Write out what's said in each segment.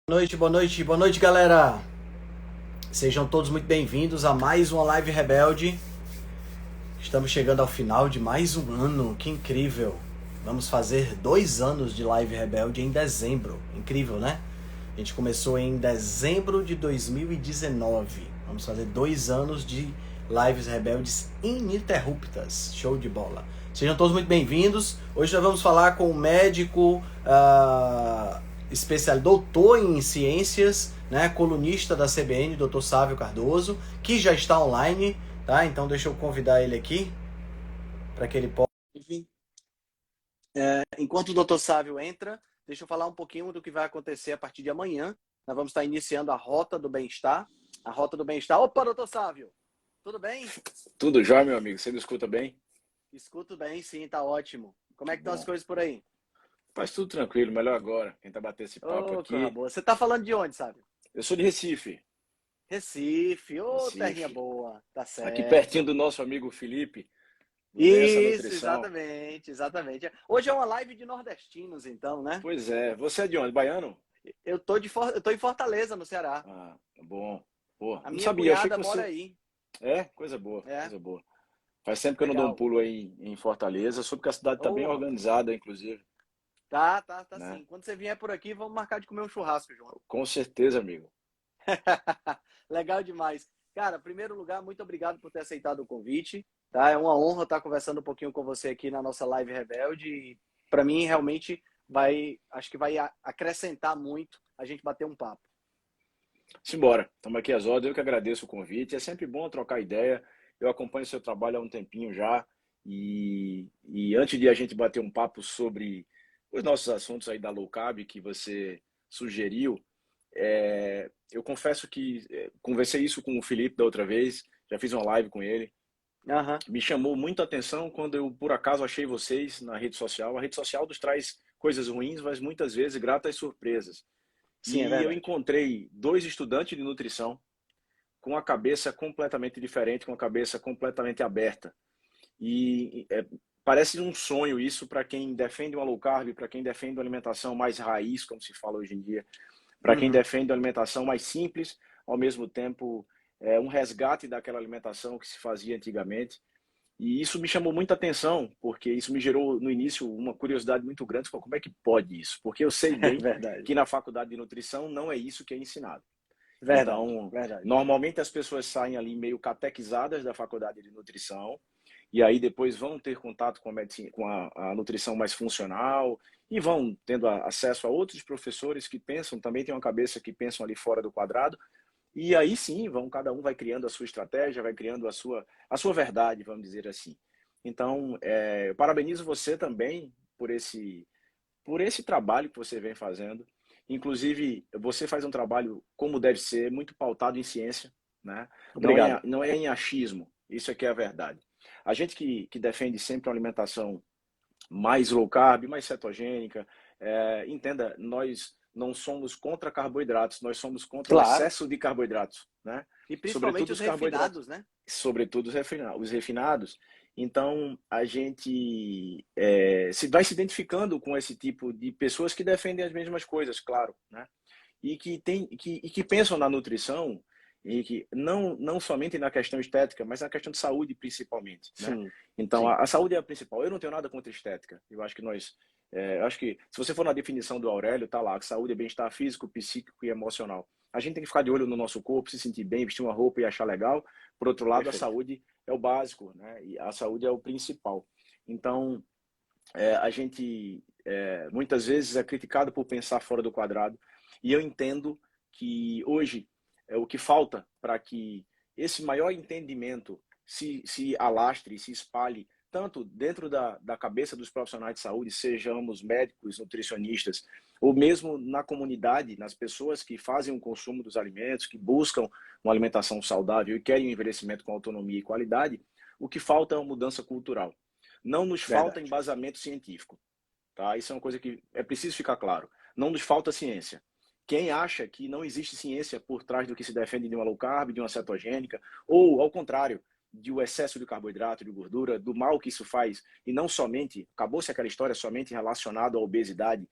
Boa noite, boa noite, galera. Sejam todos muito bem-vindos a mais uma Live Rebelde. Estamos chegando ao final de mais um ano, que incrível. Vamos fazer 2 anos de Live Rebelde em dezembro. Incrível, né? A gente começou em dezembro de 2019. Vamos fazer 2 anos de Lives Rebeldes ininterruptas. Show de bola. Sejam todos muito bem-vindos. Hoje nós vamos falar com o médico doutor em ciências, né, colunista da CBN, Dr. Sávio Cardoso, que já está online, tá? Então deixa eu convidar ele aqui para que ele possa. Enfim, enquanto o Dr. Sávio entra, deixa eu falar um pouquinho do que vai acontecer a partir de amanhã. Nós vamos estar iniciando a Rota do Bem-Estar. A Rota do Bem-Estar. Opa, Dr. Sávio! Tudo bem? Tudo já, meu amigo. Você me escuta bem? Escuto bem, sim, tá ótimo. Como é que estão as coisas por aí? Faz tudo tranquilo, melhor agora. Tentar bater esse papo Coisa aqui. boa. Você tá falando de onde, Sávio? Eu sou de Recife. Recife, terrinha Recife. boa, tá Aqui pertinho certo. do nosso amigo Felipe, do Nessa Isso, Nutrição. exatamente. Hoje é uma live de nordestinos, então, né? Pois é. Você é de onde? Baiano? Eu tô em Fortaleza, no Ceará. Ah, bom. Pô, A não minha sabia. Achei cunhada que mora você... aí. É? Coisa boa, É, coisa boa. Faz tempo que eu não dou um legal. pulo aí em Fortaleza. Soube que a cidade tá bem Ô, rapaz. organizada, inclusive, Tá né? sim. Quando você vier por aqui, vamos marcar de comer um churrasco junto. Com certeza, amigo. Legal demais. Cara, em primeiro lugar, muito obrigado por ter aceitado o convite, tá? É uma honra estar conversando um pouquinho com você aqui na nossa Live Rebelde e para mim realmente acho que vai acrescentar muito a gente bater um papo. Simbora. Estamos aqui às ordens. Eu que agradeço o convite. É sempre bom trocar ideia. Eu acompanho o seu trabalho há um tempinho já. E antes de a gente bater um papo sobre os nossos assuntos aí da Low Carb que você sugeriu, eu confesso que conversei isso com o Felipe da outra vez, já fiz uma live com ele. Aham. Me chamou muito a atenção quando eu, por acaso, achei vocês na rede social. A rede social nos traz coisas ruins, mas muitas vezes gratas surpresas. Sim, é E eu verdade. encontrei dois estudantes de nutrição com a cabeça completamente diferente, com a cabeça completamente aberta. Parece um sonho isso para quem defende uma low carb, para quem defende uma alimentação mais raiz, como se fala hoje em dia, para quem Uhum. defende uma alimentação mais simples, ao mesmo tempo um resgate daquela alimentação que se fazia antigamente. E isso me chamou muita atenção, porque isso me gerou no início uma curiosidade muito grande, como é que pode isso? Porque eu sei É bem verdade. que na faculdade de nutrição não é isso que é ensinado. Verdade, Então, verdade. normalmente as pessoas saem ali meio catequizadas da faculdade de nutrição e aí depois vão ter contato com a medicina, com a nutrição mais funcional e vão tendo acesso a outros professores que pensam, também tem uma cabeça que pensam ali fora do quadrado e aí sim, cada um vai criando a sua estratégia, vai criando a sua verdade, vamos dizer assim. Então, eu parabenizo você também por esse trabalho que você vem fazendo. Inclusive, você faz um trabalho como deve ser, muito pautado em ciência, né? Não Obrigado. é, não é em achismo, isso é que é a verdade. A gente que defende sempre uma alimentação mais low carb, mais cetogênica, entenda, nós não somos contra carboidratos, nós somos contra o Claro. excesso de carboidratos, né? E principalmente Sobretudo os os carboidratos, refinados, né? sobretudo os refinados. Então, a gente vai se identificando com esse tipo de pessoas que defendem as mesmas coisas, claro, né? E que pensam na nutrição e que não somente na questão estética, mas na questão de saúde principalmente, né? Sim, Então, sim. a saúde é a principal. Eu não tenho nada contra estética. Eu acho que se você for na definição do Aurélio, tá lá, que saúde é bem-estar físico, psíquico e emocional. A gente tem que ficar de olho no nosso corpo, se sentir bem, vestir uma roupa e achar legal. Por outro lado, a Perfeito. saúde é o básico, né? E a saúde é o principal. Então, a gente muitas vezes é criticado por pensar fora do quadrado. E eu entendo que hoje o que falta para que esse maior entendimento se alastre, se espalhe, tanto dentro da cabeça dos profissionais de saúde, sejamos médicos, nutricionistas, ou mesmo na comunidade, nas pessoas que fazem o consumo dos alimentos, que buscam uma alimentação saudável e querem um envelhecimento com autonomia e qualidade, o que falta é uma mudança cultural. Não nos falta Verdade. embasamento científico, tá? Isso é uma coisa que é preciso ficar claro. Não nos falta ciência. Quem acha que não existe ciência por trás do que se defende de uma low carb, de uma cetogênica, ou ao contrário, de o excesso de carboidrato, de gordura, do mal que isso faz, e não somente, acabou-se aquela história somente relacionada à obesidade,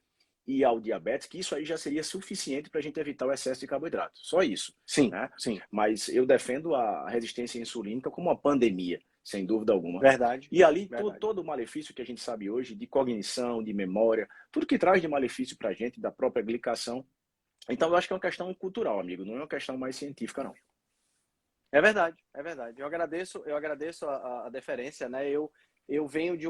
e ao diabetes, que isso aí já seria suficiente para a gente evitar o excesso de carboidrato. Só isso. Sim, Né? sim. Mas eu defendo a resistência insulínica como uma pandemia, sem dúvida alguma. Verdade, E ali verdade. todo o malefício que a gente sabe hoje de cognição, de memória, tudo que traz de malefício para a gente, da própria glicação. Então eu acho que é uma questão cultural, amigo, não é uma questão mais científica, não. É verdade, é verdade. Eu agradeço a deferência, né? Eu venho de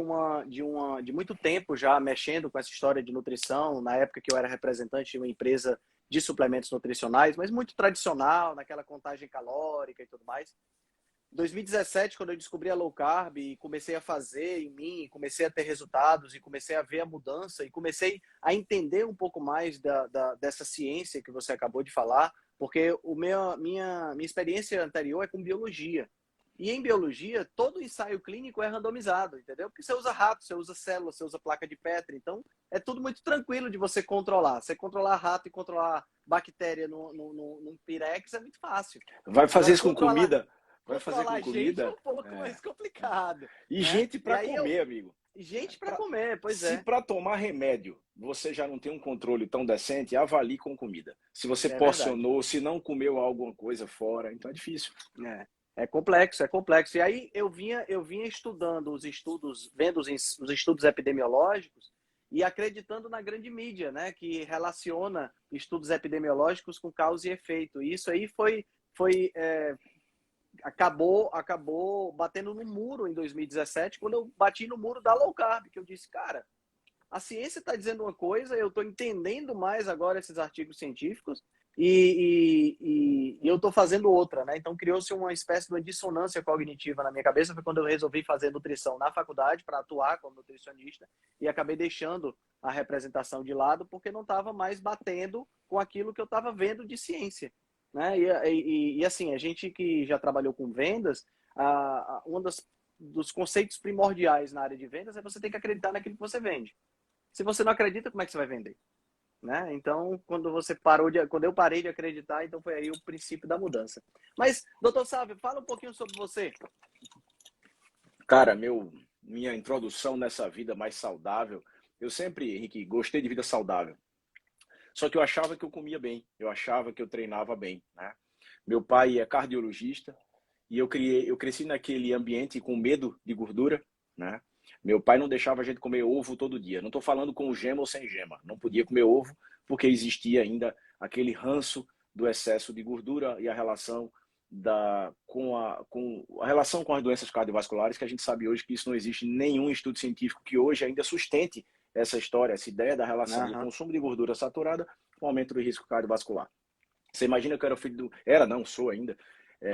muito tempo já mexendo com essa história de nutrição, na época que eu era representante de uma empresa de suplementos nutricionais, mas muito tradicional, naquela contagem calórica e tudo mais. Em 2017, quando eu descobri a low carb e comecei a fazer em mim, comecei a ter resultados e comecei a ver a mudança e comecei a entender um pouco mais dessa ciência que você acabou de falar, porque minha experiência anterior é com biologia. E em biologia, todo ensaio clínico é randomizado, entendeu? Porque você usa rato, você usa célula, você usa placa de Petri. Então, é tudo muito tranquilo de você controlar. Você controlar rato e controlar bactéria num Pirex é muito fácil. Vai fazer Agora, isso com comida? Vai fazer controlar com a gente é comida? um pouco mais complicado, E né? gente E para aí comer, amigo. gente para comer, pois Se é. para tomar remédio você já não tem um controle tão decente, avalie com comida. Se você É verdade. porcionou, se não comeu alguma coisa fora, então é difícil. É complexo, é complexo. E aí eu vinha estudando os estudos, vendo os estudos epidemiológicos e acreditando na grande mídia, né, que relaciona estudos epidemiológicos com causa e efeito. E isso aí acabou batendo no muro em 2017, quando eu bati no muro da low carb, que eu disse, cara, a ciência está dizendo uma coisa, eu estou entendendo mais agora esses artigos científicos e eu estou fazendo outra, né? Então criou-se uma espécie de uma dissonância cognitiva na minha cabeça. Foi quando eu resolvi fazer nutrição na faculdade para atuar como nutricionista e acabei deixando a representação de lado porque não estava mais batendo com aquilo que eu estava vendo de ciência, né? E assim, a gente que já trabalhou com vendas, um dos conceitos primordiais na área de vendas é você ter que acreditar naquilo que você vende. Se você não acredita, como é que você vai vender? Né? Então, quando eu parei de acreditar, então foi aí o princípio da mudança. Mas, doutor Sávio, fala um pouquinho sobre você. Cara, minha introdução nessa vida mais saudável, eu sempre, Henrique, gostei de vida saudável. Só que eu achava que eu comia bem, eu achava que eu treinava bem, né? Meu pai é cardiologista e eu cresci naquele ambiente com medo de gordura, né? Meu pai não deixava a gente comer ovo todo dia. Não estou falando com gema ou sem gema. Não podia comer ovo porque existia ainda aquele ranço do excesso de gordura e a relação com a relação com as doenças cardiovasculares, que a gente sabe hoje que isso não existe nenhum estudo científico que hoje ainda sustente essa história, essa ideia da relação do consumo de gordura saturada com o aumento do risco cardiovascular. Você imagina que eu era filho do... Era, não, sou ainda.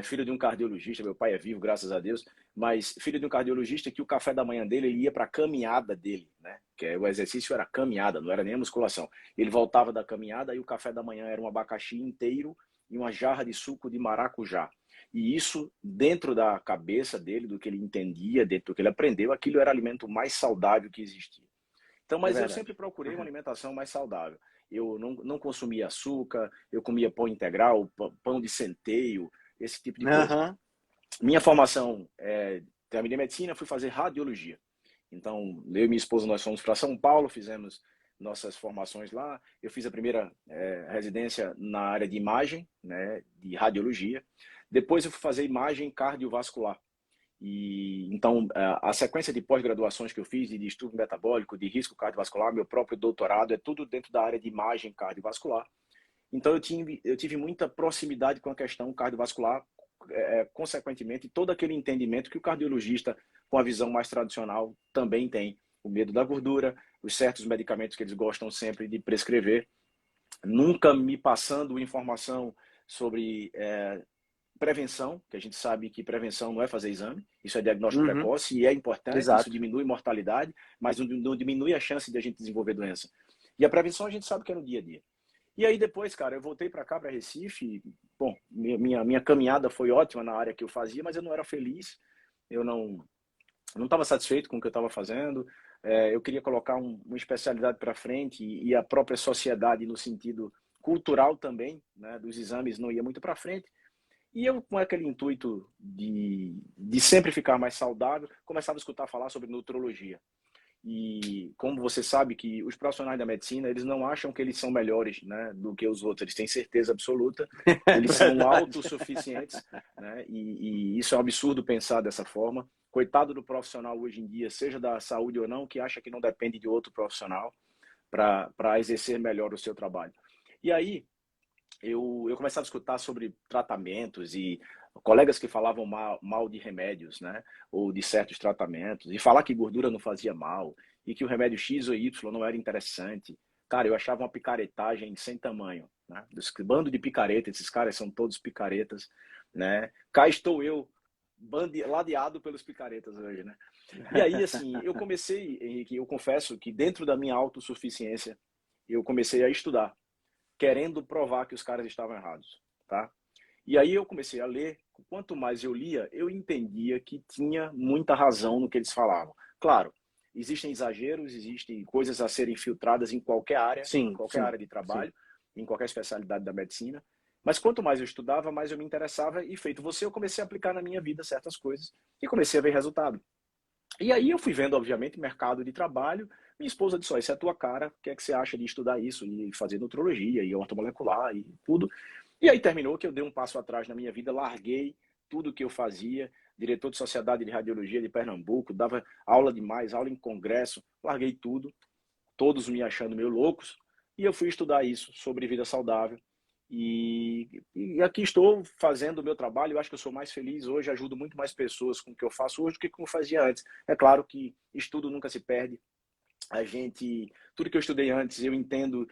Filho de um cardiologista, meu pai é vivo, graças a Deus, mas filho de um cardiologista que o café da manhã dele ele ia para a caminhada dele, né? Que o exercício era caminhada, não era nem a musculação. Ele voltava da caminhada e o café da manhã era um abacaxi inteiro e uma jarra de suco de maracujá. E isso, dentro da cabeça dele, do que ele entendia, dentro do que ele aprendeu, aquilo era o alimento mais saudável que existia. Então, mas eu sempre procurei uma alimentação mais saudável. Eu não consumia açúcar, eu comia pão integral, pão de centeio, esse tipo de coisa. Minha formação terminei medicina, fui fazer radiologia. Então, eu e minha esposa, nós fomos para São Paulo, fizemos nossas formações lá. Eu fiz a primeira residência na área de imagem, né, de radiologia. Depois eu fui fazer imagem cardiovascular. E então a sequência de pós-graduações que eu fiz de distúrbio metabólico, de risco cardiovascular, meu próprio doutorado é tudo dentro da área de imagem cardiovascular. Então eu tive muita proximidade com a questão cardiovascular, consequentemente todo aquele entendimento que o cardiologista com a visão mais tradicional também tem, o medo da gordura, os certos medicamentos que eles gostam sempre de prescrever, nunca me passando informação sobre prevenção, que a gente sabe que prevenção não é fazer exame, isso é diagnóstico precoce e é importante, Exato. isso diminui mortalidade, mas não diminui a chance de a gente desenvolver doença. E a prevenção a gente sabe que é no dia a dia. E aí depois, cara, eu voltei para cá, para Recife, bom, minha caminhada foi ótima na área que eu fazia, mas eu não era feliz, eu não estava satisfeito com o que eu estava fazendo, eu queria colocar uma especialidade para frente e a própria sociedade no sentido cultural também, né, dos exames não ia muito para frente. E eu, com aquele intuito de sempre ficar mais saudável, começava a escutar falar sobre nutrologia. E como você sabe que os profissionais da medicina, eles não acham que eles são melhores, né, do que os outros, eles têm certeza absoluta, É eles são verdade. autossuficientes, né, e isso é um absurdo pensar dessa forma. Coitado do profissional hoje em dia, seja da saúde ou não, que acha que não depende de outro profissional para exercer melhor o seu trabalho. E aí, eu começava a escutar sobre tratamentos e colegas que falavam mal de remédios, né? Ou de certos tratamentos, e falar que gordura não fazia mal, e que o remédio X ou Y não era interessante. Cara, eu achava uma picaretagem sem tamanho, né? Esse bando de picareta, esses caras são todos picaretas, né? Cá estou eu, ladeado pelos picaretas hoje, né? E aí, assim, eu comecei, Henrique, eu confesso que dentro da minha autossuficiência, eu comecei a estudar querendo provar que os caras estavam errados, tá? E aí eu comecei a ler, quanto mais eu lia, eu entendia que tinha muita razão no que eles falavam. Claro, existem exageros, existem coisas a serem filtradas em Sim, qualquer sim, área de sim. trabalho, em qualquer especialidade da medicina, mas quanto mais eu estudava, mais eu me interessava e feito você, eu comecei a aplicar na minha vida certas coisas e comecei a ver resultado. E aí eu fui vendo, obviamente, mercado de trabalho. Minha esposa disse, ó, isso é a tua cara, o que é que você acha de estudar isso, e fazer nutrologia, e ortomolecular, e tudo. E aí terminou que eu dei um passo atrás na minha vida, larguei tudo que eu fazia, diretor de Sociedade de Radiologia de Pernambuco, dava aula demais, aula em congresso, larguei tudo, todos me achando meio loucos, e eu fui estudar isso, sobre vida saudável. E aqui estou fazendo o meu trabalho. Eu acho que eu sou mais feliz hoje, ajudo muito mais pessoas com o que eu faço hoje do que como eu fazia antes. É claro que estudo nunca se perde. Tudo que eu estudei antes, eu entendo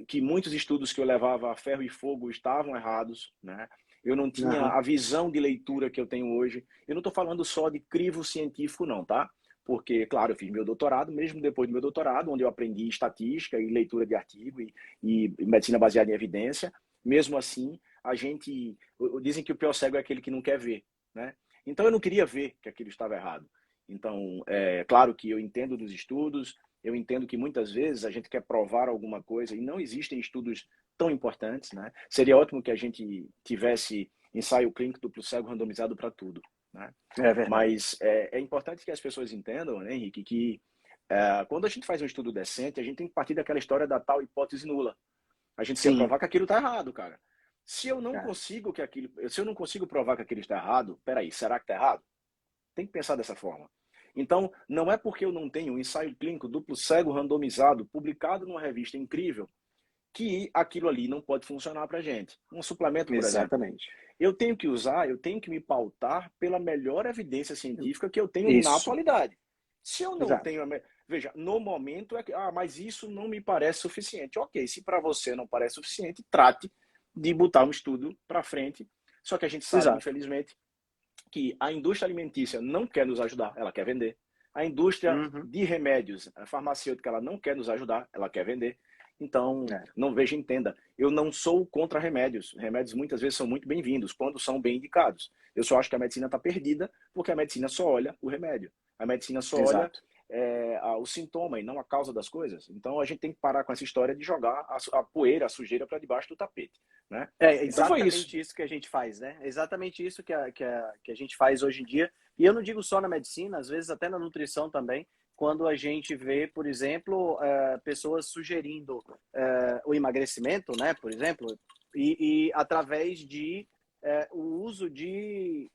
que muitos estudos que eu levava a ferro e fogo estavam errados, né? Eu não tinha Aham. a visão de leitura que eu tenho hoje. Eu não estou falando só de crivo científico, não, tá? Porque, claro, eu fiz meu doutorado, mesmo depois do meu doutorado, onde eu aprendi estatística e leitura de artigo e medicina baseada em evidência. Mesmo assim, a gente dizem que o pior cego é aquele que não quer ver, né? Então eu não queria ver que aquilo estava errado. Então, é claro que eu entendo dos estudos, eu entendo que muitas vezes a gente quer provar alguma coisa e não existem estudos tão importantes, né? Seria ótimo que a gente tivesse ensaio clínico duplo cego randomizado para tudo, né? É verdade. Mas é importante que as pessoas entendam, né, Henrique, que quando a gente faz um estudo decente, a gente tem que partir daquela história da tal hipótese nula. A gente quer Sim. provar que aquilo está errado, cara. É. Se eu não consigo provar que aquilo está errado, peraí, será que está errado? Tem que pensar dessa forma. Então, não é porque eu não tenho um ensaio clínico duplo cego randomizado publicado numa revista incrível que aquilo ali não pode funcionar para gente. Um suplemento, por exemplo. Exatamente. Eu tenho que me pautar pela melhor evidência científica que eu tenho na Isso. atualidade. Se eu não Exato. tenho, veja, no momento mas isso não me parece suficiente. Ok, se para você não parece suficiente, trate de botar um estudo para frente. Só que a gente sabe, Exato. infelizmente, que a indústria alimentícia não quer nos ajudar, ela quer vender. A indústria Uhum. de remédios, a farmacêutica, ela não quer nos ajudar, ela quer vender. Então, É. não veja, entenda, eu não sou contra remédios. Remédios muitas vezes são muito bem-vindos quando são bem indicados. Eu só acho que a medicina está perdida porque a medicina só olha o remédio. A medicina só olha Exato. o sintoma e não a causa das coisas. Então, a gente tem que parar com essa história de jogar a poeira, a sujeira para debaixo do tapete, né? É Então, foi isso. exatamente isso que a gente faz, né? É exatamente isso que a gente faz hoje em dia. E eu não digo só na medicina, às vezes até na nutrição também, quando a gente vê, por exemplo, pessoas sugerindo o emagrecimento, né? Por exemplo, e através de o uso de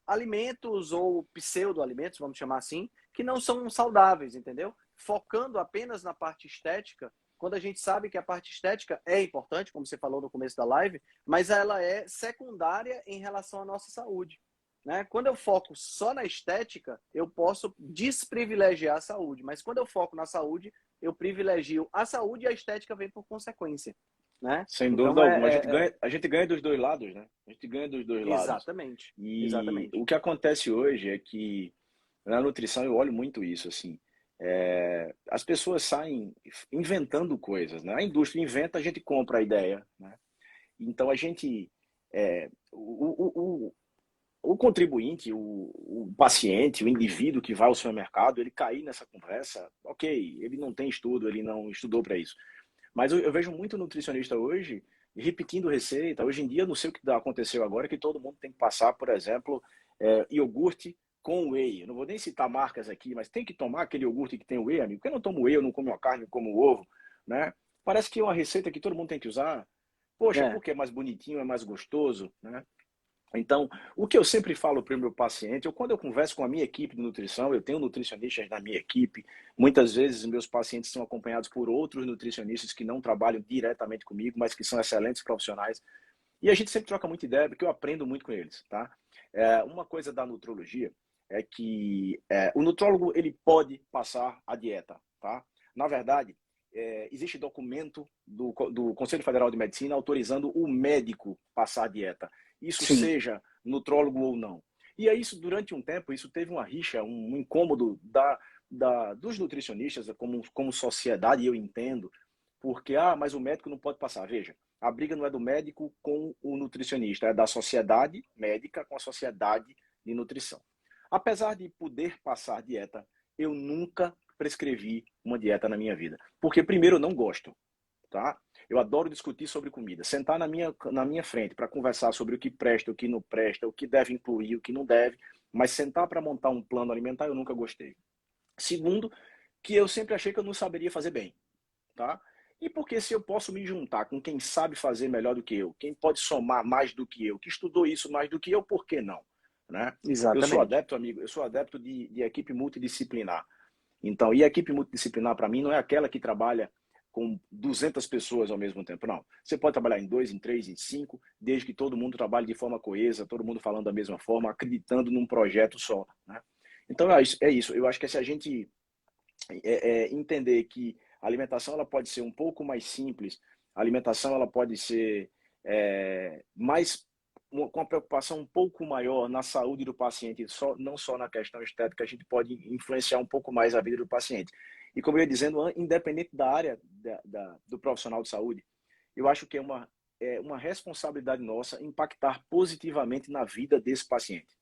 alimentos ou pseudo-alimentos, vamos chamar assim, que não são saudáveis, entendeu? Focando apenas na parte estética, quando a gente sabe que a parte estética é importante, como você falou no começo da live, mas ela é secundária em relação à nossa saúde. Né? Quando eu foco só na estética, eu posso desprivilegiar a saúde, mas quando eu foco na saúde, eu privilegio a saúde e a estética vem por consequência. Né? Sem dúvida Então, alguma. A gente ganha dos dois lados, né? A gente ganha dos dois lados. exatamente, E exatamente. o que acontece hoje é que na nutrição eu olho muito isso, assim. As pessoas saem inventando coisas, né? A indústria inventa, a gente compra a ideia, né? Então a gente, o contribuinte, o paciente, o indivíduo que vai ao supermercado, ele cair nessa conversa, ok, ele não tem estudo, ele não estudou para isso. Mas eu vejo muito nutricionista hoje repetindo receita. Hoje em dia, não sei o que aconteceu agora, que todo mundo tem que passar, por exemplo, iogurte com whey. Eu não vou nem citar marcas aqui, mas tem que tomar aquele iogurte que tem whey, amigo. Porque eu não tomo whey, eu não como a carne, eu como ovo, né? Parece que é uma receita que todo mundo tem que usar. Poxa, É. porque é mais bonitinho, é mais gostoso, né? Então, o que eu sempre falo para o meu paciente, quando eu converso com a minha equipe de nutrição, eu tenho nutricionistas na minha equipe, muitas vezes meus pacientes são acompanhados por outros nutricionistas que não trabalham diretamente comigo, mas que são excelentes profissionais, e a gente sempre troca muita ideia, porque eu aprendo muito com eles, tá? Uma coisa da nutrologia é que o nutrólogo, ele pode passar a dieta, tá? Na verdade, existe documento do Conselho Federal de Medicina autorizando o médico passar a dieta. Isso Sim. seja nutrólogo ou não. E aí, isso, durante um tempo, isso teve uma rixa, um incômodo dos nutricionistas como sociedade, e eu entendo, porque, mas o médico não pode passar. Veja, a briga não é do médico com o nutricionista, é da sociedade médica com a sociedade de nutrição. Apesar de poder passar dieta, eu nunca prescrevi uma dieta na minha vida. Porque, primeiro, eu não gosto, tá? Eu adoro discutir sobre comida. Sentar na minha frente para conversar sobre o que presta, o que não presta, o que deve incluir, o que não deve, mas sentar para montar um plano alimentar eu nunca gostei. Segundo, que eu sempre achei que eu não saberia fazer bem, tá? E porque se eu posso me juntar com quem sabe fazer melhor do que eu, quem pode somar mais do que eu, que estudou isso mais do que eu, por que não? Né? Exatamente. Eu sou adepto, amigo, eu sou adepto de equipe multidisciplinar. Então, e a equipe multidisciplinar para mim não é aquela que trabalha com 200 pessoas ao mesmo tempo, não. Você pode trabalhar em 2, em 3, em 5, desde que todo mundo trabalhe de forma coesa, todo mundo falando da mesma forma, acreditando num projeto só, né? Então, é isso. Eu acho que se a gente entender que a alimentação ela pode ser um pouco mais simples, a alimentação ela pode ser com uma preocupação um pouco maior na saúde do paciente, não só na questão estética, a gente pode influenciar um pouco mais a vida do paciente. E como eu ia dizendo, independente da área do profissional de saúde, eu acho que é uma responsabilidade nossa impactar positivamente na vida desse paciente.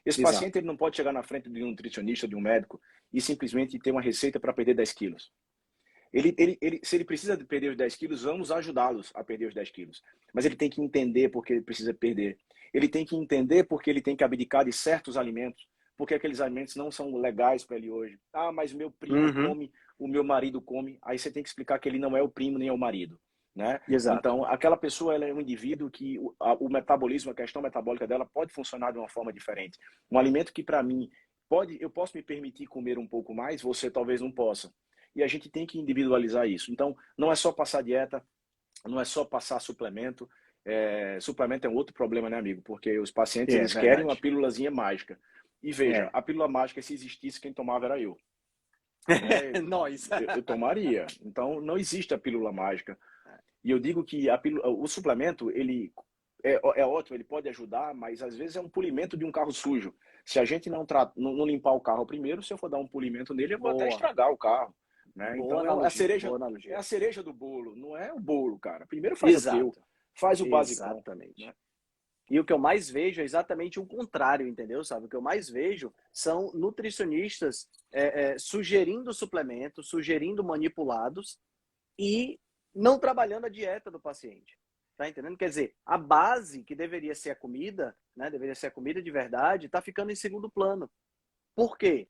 Esse Exato. paciente ele não pode chegar na frente de um nutricionista, de um médico, e simplesmente ter uma receita para perder 10 quilos. Se ele precisa de perder os 10 quilos, vamos ajudá-los a perder os 10 quilos. Mas ele tem que entender porque ele precisa perder. Ele tem que entender porque ele tem que abdicar de certos alimentos, porque aqueles alimentos não são legais para ele hoje. Mas meu primo come, o meu marido come. Aí você tem que explicar que ele não é o primo nem é o marido, né? Exato. Então, aquela pessoa ela é um indivíduo que o metabolismo, a questão metabólica dela pode funcionar de uma forma diferente. Um alimento que para mim eu posso me permitir comer um pouco mais, você talvez não possa. E a gente tem que individualizar isso. Então, não é só passar dieta, não é só passar suplemento. Suplemento é um outro problema, né, amigo? Porque os pacientes eles querem uma pílulazinha mágica. E veja, a pílula mágica, se existisse, quem tomava era eu. Nós. Eu tomaria. Então, não existe a pílula mágica. E eu digo que o suplemento, ele é ótimo, ele pode ajudar, mas às vezes é um polimento de um carro sujo. Se a gente não limpar o carro primeiro, se eu for dar um polimento nele, eu vou até estragar o carro. Né? Então, é a cereja do bolo, não é o bolo, cara. Primeiro faz o teu, faz o básico. Exatamente. Né? E o que eu mais vejo é exatamente o contrário, entendeu? Sabe? O que eu mais vejo são nutricionistas sugerindo suplementos, sugerindo manipulados e não trabalhando a dieta do paciente. Tá entendendo? Quer dizer, a base que deveria ser a comida, né? Deveria ser a comida de verdade, tá ficando em segundo plano. Por quê?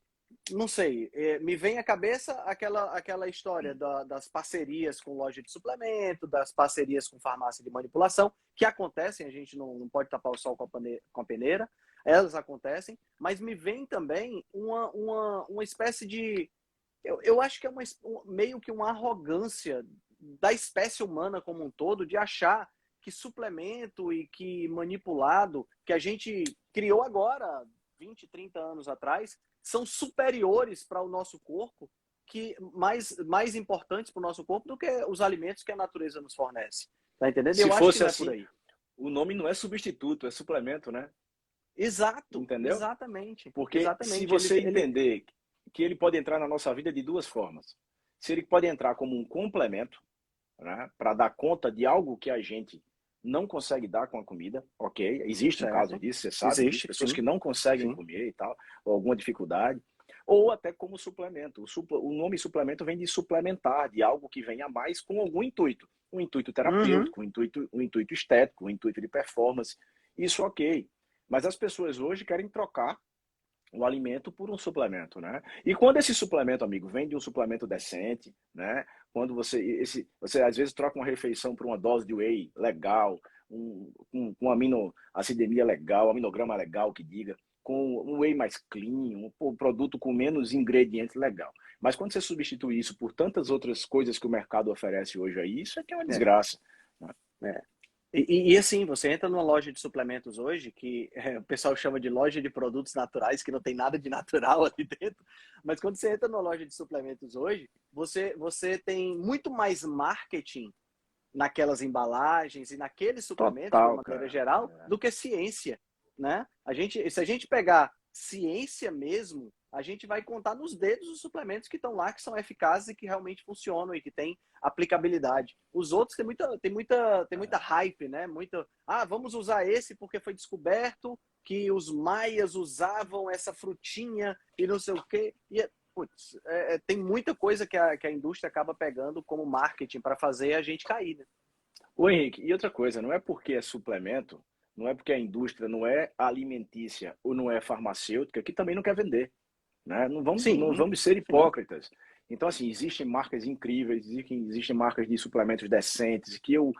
Não sei, me vem à cabeça aquela história das parcerias com loja de suplemento, das parcerias com farmácia de manipulação, que acontecem, a gente não pode tapar o sol com a peneira, elas acontecem, mas me vem também uma espécie de... Eu acho que é meio que uma arrogância da espécie humana como um todo, de achar que suplemento e que manipulado, que a gente criou agora, 20, 30 anos atrás, são superiores para o nosso corpo, que mais importantes para o nosso corpo do que os alimentos que a natureza nos fornece. Tá entendendo? Se eu fosse acho que não é assim, por aí. O nome não é substituto, é suplemento, né? Exato. Entendeu? Exatamente. Porque exatamente. se você entender que ele pode entrar na nossa vida de duas formas. Se ele pode entrar como um complemento, né, para dar conta de algo que a gente não consegue dar com a comida, ok, existe um caso disso, você sabe, existe pessoas que não conseguem comer e tal, ou alguma dificuldade, ou até como suplemento. O nome suplemento vem de suplementar, de algo que vem a mais com algum intuito. Um intuito terapêutico, um intuito estético, um intuito de performance, isso ok. Mas as pessoas hoje querem trocar o alimento por um suplemento, né? E quando esse suplemento, amigo, vem de um suplemento decente, né? Quando você às vezes troca uma refeição por uma dose de whey legal, com aminoacidemia legal, aminograma legal que diga, com um whey mais clean, um produto com menos ingredientes legal. Mas quando você substitui isso por tantas outras coisas que o mercado oferece hoje aí, isso aqui é uma desgraça. Né? É. E assim, você entra numa loja de suplementos hoje, que o pessoal chama de loja de produtos naturais, que não tem nada de natural ali dentro, mas quando você entra numa loja de suplementos hoje, você tem muito mais marketing naquelas embalagens e naqueles suplementos, de Total, uma maneira cara. geral, do que ciência, né? Se a gente pegar ciência mesmo, a gente vai contar nos dedos os suplementos que estão lá, que são eficazes e que realmente funcionam e que têm aplicabilidade. Os outros tem muita hype, né? Vamos usar esse porque foi descoberto que os maias usavam essa frutinha e não sei o quê. Putz, tem muita coisa que a indústria acaba pegando como marketing para fazer a gente cair, né? Ô Henrique, e outra coisa, não é porque é suplemento, não é porque a indústria não é alimentícia ou não é farmacêutica que também não quer vender. Né? Não Sim, vamos ser sim. hipócritas. Então, assim, existem marcas incríveis, existem marcas de suplementos decentes que eu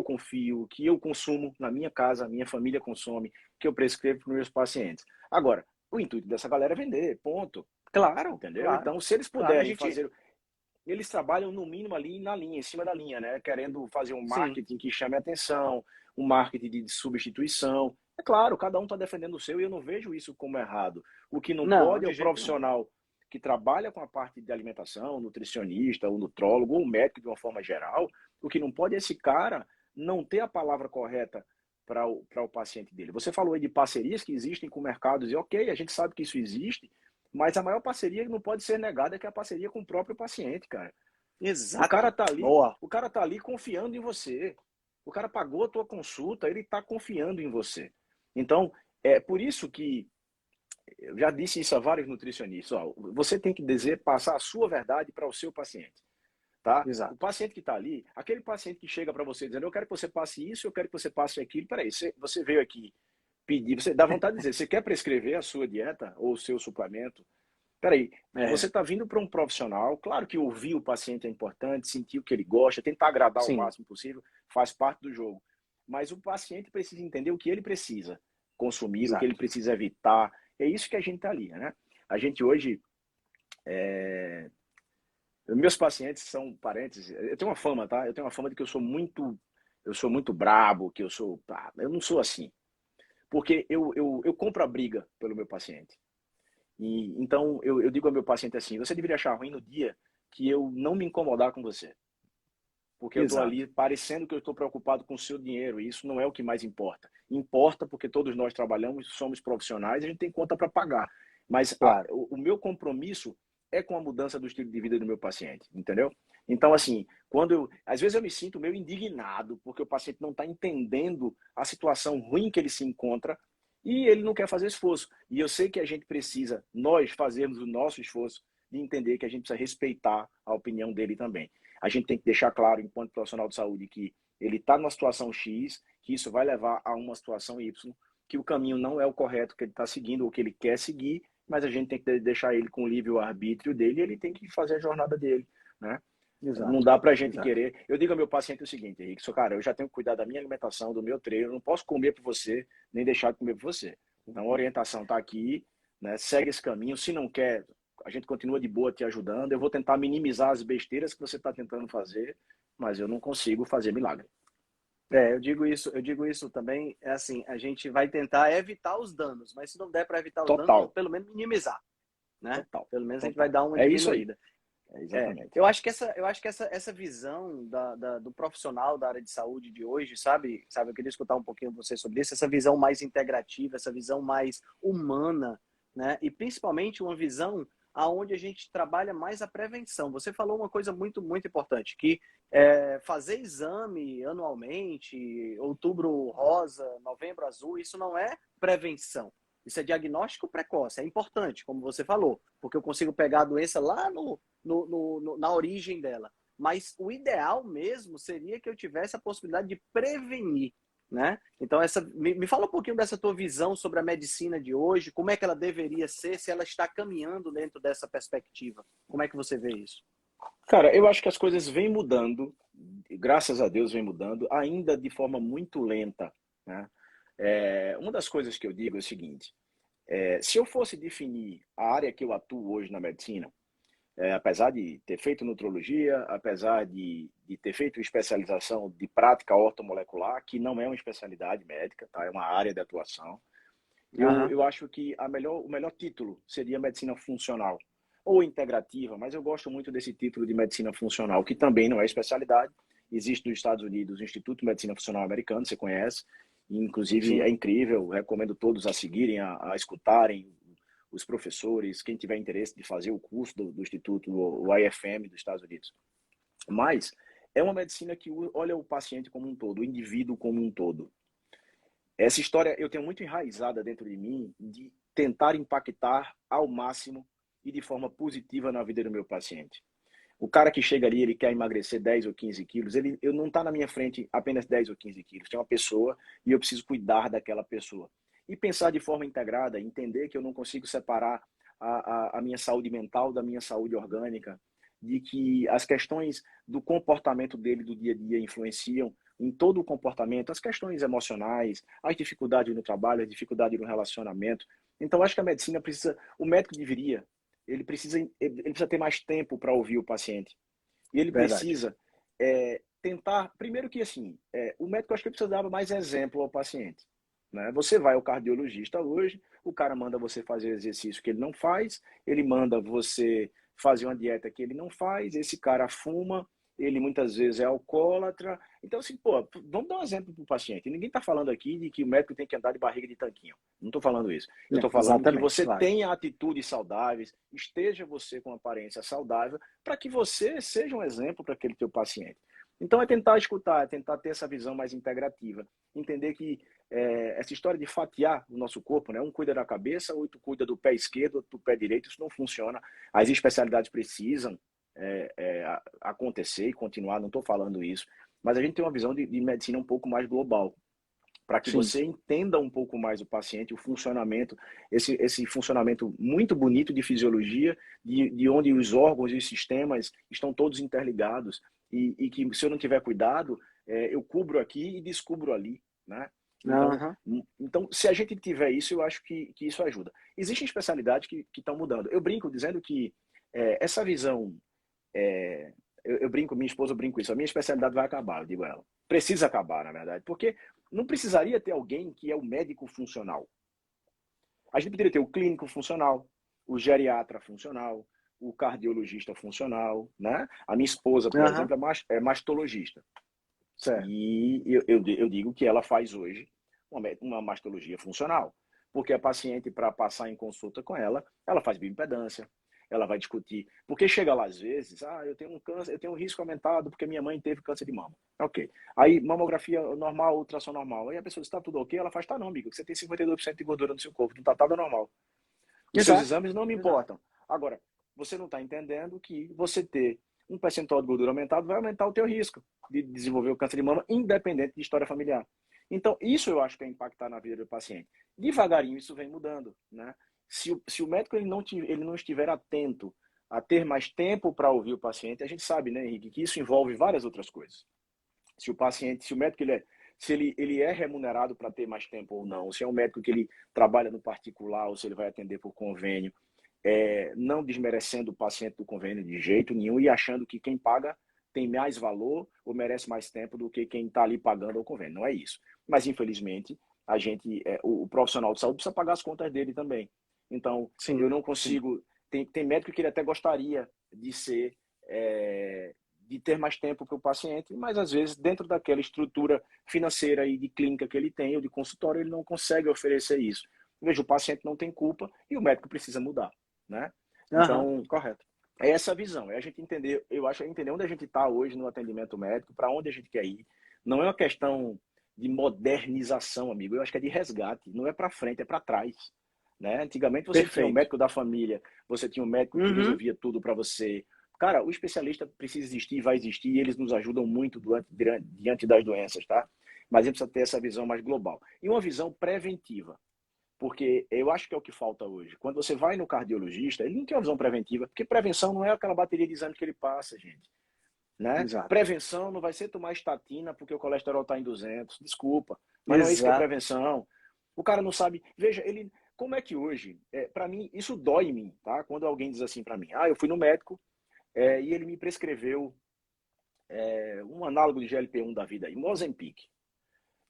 confio, que eu consumo na minha casa, a minha família consome, que eu prescrevo para os meus pacientes. Agora, o intuito dessa galera é vender, ponto. Claro, Entendeu? claro. Então, se eles Claro, a puderem gente. fazer. Eles trabalham no mínimo ali na linha, em cima da linha, né? Querendo fazer um Sim. marketing que chame atenção, um marketing de substituição. É claro, cada um está defendendo o seu e eu não vejo isso como errado. O que não Não, pode é de o jeito nenhum. profissional que trabalha com a parte de alimentação, nutricionista, o nutrólogo, ou o médico de uma forma geral, o que não pode é esse cara não ter a palavra correta para o paciente dele. Você falou aí de parcerias que existem com mercados, e ok, a gente sabe que isso existe, mas a maior parceria que não pode ser negada é que é a parceria com o próprio paciente, cara. Exato. Boa. O cara tá ali confiando em você. O cara pagou a tua consulta, ele está confiando em você. Então, é por isso que eu já disse isso a vários nutricionistas, ó, você tem que passar a sua verdade para o seu paciente, tá? O Exato. paciente que está ali, aquele paciente que chega para você dizendo, eu quero que você passe isso, eu quero que você passe aquilo, peraí, você veio aqui pedir, você dá vontade de dizer, você quer prescrever a sua dieta ou o seu suplemento? Peraí, você está vindo para um profissional, claro que ouvir o paciente é importante, sentir o que ele gosta, tentar agradar o Sim, máximo possível, faz parte do jogo. Mas o paciente precisa entender o que ele precisa consumir, o que ele exato. precisa evitar. É isso que a gente está ali, né? A gente hoje, meus pacientes são parentes, eu tenho uma fama, tá? Eu tenho uma fama de que eu sou muito brabo, que eu não sou assim. Porque eu compro a briga pelo meu paciente. Então, eu digo ao meu paciente assim, você deveria achar ruim no dia que eu não me incomodar com você. Porque eu estou Exato. ali parecendo que eu estou preocupado com o seu dinheiro, e isso não é o que mais importa. Importa porque todos nós trabalhamos, somos profissionais, a gente tem conta para pagar. Mas Claro. o meu compromisso é com a mudança do estilo de vida do meu paciente, entendeu? Então, assim, às vezes eu me sinto meio indignado porque o paciente não está entendendo a situação ruim que ele se encontra e ele não quer fazer esforço. E eu sei que a gente precisa, nós fazermos o nosso esforço de entender que a gente precisa respeitar a opinião dele também. A gente tem que deixar claro, enquanto profissional de saúde, que ele está numa situação X, que isso vai levar a uma situação Y, que o caminho não é o correto que ele está seguindo ou que ele quer seguir, mas a gente tem que deixar ele com o livre-arbítrio dele e ele tem que fazer a jornada dele, né? Não Exato. dá pra gente Exato. querer. Eu digo ao meu paciente o seguinte, Henrique, cara, eu já tenho que cuidar da minha alimentação, do meu treino, eu não posso comer por você, nem deixar de comer por você. Então a orientação está aqui, né? Segue esse caminho. Se não quer, a gente continua de boa te ajudando. Eu vou tentar minimizar as besteiras que você está tentando fazer, mas eu não consigo fazer milagre. Eu digo isso também, é assim, a gente vai tentar evitar os danos, mas se não der para evitar os danos, Total, pelo menos minimizar, né? total, Pelo menos a gente vai total. dar uma É isso aí. diminuída. É exatamente. Eu acho que essa visão do profissional da área de saúde de hoje, sabe? Eu queria escutar um pouquinho você sobre isso, essa visão mais integrativa, essa visão mais humana, né? E principalmente uma visão aonde a gente trabalha mais a prevenção. Você falou uma coisa muito, muito importante, que fazer exame anualmente, outubro rosa, novembro azul, isso não é prevenção. Isso é diagnóstico precoce, é importante, como você falou, porque eu consigo pegar a doença lá na origem dela. Mas o ideal mesmo seria que eu tivesse a possibilidade de prevenir. né? Então, me fala um pouquinho dessa tua visão sobre a medicina de hoje, como é que ela deveria ser, se ela está caminhando dentro dessa perspectiva. Como é que você vê isso? Cara, eu acho que as coisas vêm mudando, graças a Deus vem mudando, ainda de forma muito lenta, né? Uma das coisas que eu digo é o seguinte, se eu fosse definir a área que eu atuo hoje na medicina, apesar de ter feito nutrologia, apesar de ter feito especialização de prática ortomolecular, que não é uma especialidade médica, tá? É uma área de atuação, eu acho que o melhor título seria medicina funcional ou integrativa, mas eu gosto muito desse título de medicina funcional, que também não é especialidade. Existe nos Estados Unidos o Instituto de Medicina Funcional Americano, você conhece, inclusive Sim. é incrível, recomendo todos a seguirem, a escutarem os professores, quem tiver interesse de fazer o curso do Instituto, o IFM dos Estados Unidos. Mas é uma medicina que olha o paciente como um todo, o indivíduo como um todo. Essa história eu tenho muito enraizada dentro de mim de tentar impactar ao máximo e de forma positiva na vida do meu paciente. O cara que chega ali, ele quer emagrecer 10 ou 15 quilos, ele não está na minha frente apenas 10 ou 15 quilos. Tem uma pessoa e eu preciso cuidar daquela pessoa. E pensar de forma integrada, entender que eu não consigo separar a minha saúde mental da minha saúde orgânica, de que as questões do comportamento dele do dia a dia influenciam em todo o comportamento, as questões emocionais, as dificuldades no trabalho, as dificuldades no relacionamento. Então, acho que a medicina precisa, o médico deveria, ele precisa ter mais tempo para ouvir o paciente. E ele Verdade. precisa tentar, primeiro que assim, o médico acho que precisa dar mais exemplo ao paciente. Né? Você vai ao cardiologista hoje, o cara manda você fazer exercício que ele não faz, ele manda você fazer uma dieta que ele não faz, esse cara fuma, ele muitas vezes é alcoólatra. Então, assim, pô, vamos dar um exemplo para o paciente. Ninguém está falando aqui de que o médico tem que andar de barriga de tanquinho. Não estou falando isso. Eu estou falando que você tenha atitudes saudáveis, esteja você com uma aparência saudável, para que você seja um exemplo para aquele teu paciente. Então, é tentar escutar, é tentar ter essa visão mais integrativa. Entender que essa história de fatiar o nosso corpo, né? Um cuida da cabeça, outro cuida do pé esquerdo, outro do pé direito, isso não funciona. As especialidades precisam acontecer e continuar, não estou falando isso, mas a gente tem uma visão de medicina um pouco mais global, para que você entenda um pouco mais o paciente, o funcionamento, esse funcionamento muito bonito de fisiologia, de onde os órgãos e os sistemas estão todos interligados, e que se eu não tiver cuidado, eu cubro aqui e descubro ali, né? Então, se a gente tiver isso, eu acho que isso ajuda. Existem especialidades que estão mudando. Eu brinco dizendo que essa visão, eu brinco, minha esposa brinca isso, a minha especialidade vai acabar, eu digo a ela. Precisa acabar, na verdade, porque não precisaria ter alguém que é o médico funcional. A gente poderia ter o clínico funcional, o geriatra funcional, o cardiologista funcional, né? A minha esposa, por exemplo, é mastologista. Certo. E eu digo que ela faz hoje uma mastologia funcional, porque a paciente, para passar em consulta com ela faz bioimpedância, ela vai discutir, porque chega lá às vezes, eu tenho um câncer, eu tenho um risco aumentado porque minha mãe teve câncer de mama. Ok. Aí mamografia normal, ultrassom normal. Aí a pessoa diz, está tudo ok? Ela faz, tá não, amigo, você tem 52% de gordura no seu corpo, não tá nada normal. Os seus exames não me importam. Agora, você não está entendendo que você ter um percentual de gordura aumentado vai aumentar o teu risco de desenvolver o câncer de mama, independente de história familiar. Então, isso eu acho que é impactar na vida do paciente. Devagarinho, isso vem mudando, né? Se o médico ele não estiver atento a ter mais tempo para ouvir o paciente, a gente sabe, né, Henrique, que isso envolve várias outras coisas. Se o médico ele é remunerado para ter mais tempo ou não, se é um médico que ele trabalha no particular ou se ele vai atender por convênio, não desmerecendo o paciente do convênio de jeito nenhum e achando que quem paga tem mais valor ou merece mais tempo do que quem está ali pagando o convênio. Não é isso. Mas, infelizmente, o profissional de saúde precisa pagar as contas dele também. Então, eu não consigo... Tem médico que ele até gostaria de ter mais tempo para o paciente, mas, às vezes, dentro daquela estrutura financeira e de clínica que ele tem ou de consultório, ele não consegue oferecer isso. Veja, o paciente não tem culpa e o médico precisa mudar, né? Então, correto. É essa visão, é a gente entender, eu acho, entender onde a gente está hoje no atendimento médico, para onde a gente quer ir. Não é uma questão de modernização, amigo, eu acho que é de resgate, não é para frente, é para trás. Né? Antigamente você tinha um médico da família, você tinha um médico que resolvia tudo para você. Cara, o especialista precisa existir, vai existir, e eles nos ajudam muito diante das doenças, tá? mas a gente precisa ter essa visão mais global. E uma visão preventiva, porque eu acho que é o que falta hoje. Quando você vai no cardiologista, ele não tem uma visão preventiva, porque prevenção não é aquela bateria de exames que ele passa, gente. Né? Exato. Prevenção não vai ser tomar estatina porque o colesterol está em 200. Desculpa, mas não é isso que é Exato. prevenção. O cara não sabe. Veja, ele, como é que hoje, para mim, isso dói em mim, tá? Quando alguém diz assim para mim, eu fui no médico e ele me prescreveu um análogo de GLP-1 da vida, um Ozempic.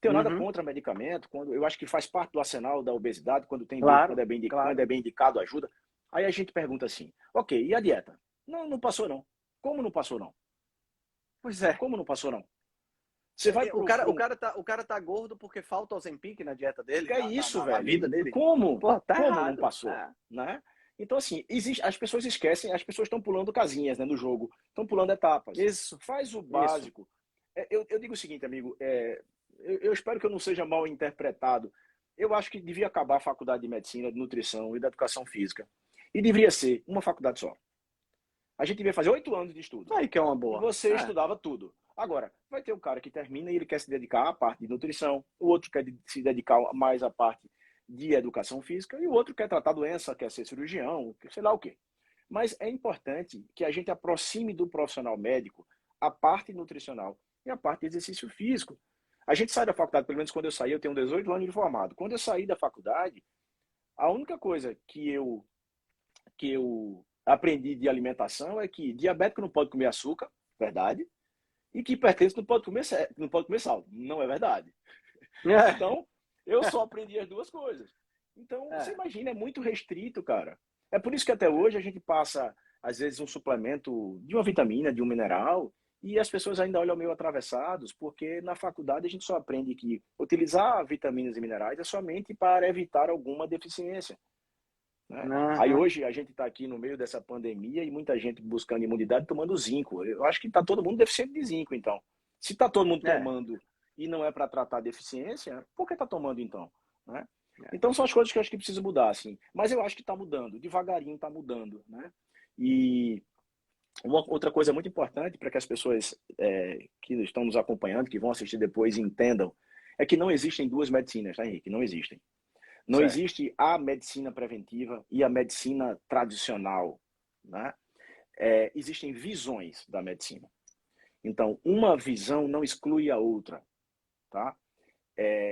Tenho nada contra medicamento, quando eu acho que faz parte do arsenal da obesidade, quando tem Claro, quando é bem indicado, ajuda. Aí a gente pergunta assim, ok, e a dieta? Não passou não. Como não passou não? Pois é. Como não passou não? Você vai o cara tá gordo porque falta Ozempic na dieta dele? É isso, velho. Na vida dele? Como? Pô, tá como errado. não passou? Né? Então, assim, as pessoas esquecem, as pessoas estão pulando casinhas, né, no jogo, estão pulando etapas. Isso. Faz o básico. Eu digo o seguinte, amigo, eu espero que eu não seja mal interpretado. Eu acho que devia acabar a faculdade de medicina, de nutrição e da educação física. E deveria ser uma faculdade só. A gente devia fazer 8 anos de estudo. Aí que é uma boa. E você estudava tudo. Agora, vai ter um cara que termina e ele quer se dedicar à parte de nutrição, o outro quer se dedicar mais à parte de educação física, e o outro quer tratar doença, quer ser cirurgião, sei lá o quê. Mas é importante que a gente aproxime do profissional médico a parte nutricional e a parte de exercício físico. A gente sai da faculdade, pelo menos quando eu saí, eu tenho 18 anos de formado. Quando eu saí da faculdade, a única coisa que eu aprendi de alimentação é que diabético não pode comer açúcar, verdade, e que hipertenso não pode comer sal, não é verdade. Então, eu só aprendi as duas coisas. Então, você imagina, é muito restrito, cara. É por isso que até hoje a gente passa, às vezes, um suplemento de uma vitamina, de um mineral, e as pessoas ainda olham meio atravessados, porque na faculdade a gente só aprende que utilizar vitaminas e minerais é somente para evitar alguma deficiência. Né? Aí hoje a gente está aqui no meio dessa pandemia e muita gente buscando imunidade tomando zinco. Eu acho que está todo mundo deficiente de zinco, então. Se está todo mundo tomando e não é para tratar deficiência, por que está tomando então? Né? Então são as coisas que eu acho que precisa mudar, assim. Mas eu acho que está mudando, devagarinho está mudando. Né? E uma outra coisa muito importante para que as pessoas que estão nos acompanhando, que vão assistir depois, entendam, é que não existem duas medicinas, tá, Henrique? Não existem. Não existe a medicina preventiva e a medicina tradicional. Né? Existem visões da medicina. Então, uma visão não exclui a outra. Tá?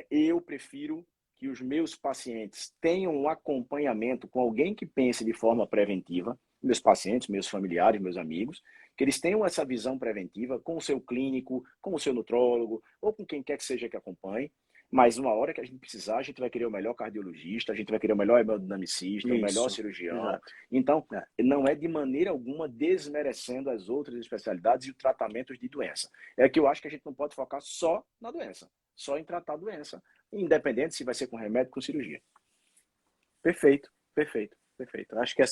Eu prefiro que os meus pacientes tenham um acompanhamento com alguém que pense de forma preventiva, meus pacientes, meus familiares, meus amigos, que eles tenham essa visão preventiva com o seu clínico, com o seu nutrólogo, ou com quem quer que seja que acompanhe. Mas numa hora que a gente precisar, a gente vai querer o melhor cardiologista, a gente vai querer o melhor hemodinamicista, o melhor cirurgião. Exato. Então, não é de maneira alguma desmerecendo as outras especialidades e os tratamentos de doença. É que eu acho que a gente não pode focar só na doença, só em tratar a doença, independente se vai ser com remédio ou com cirurgia. Perfeito. Acho que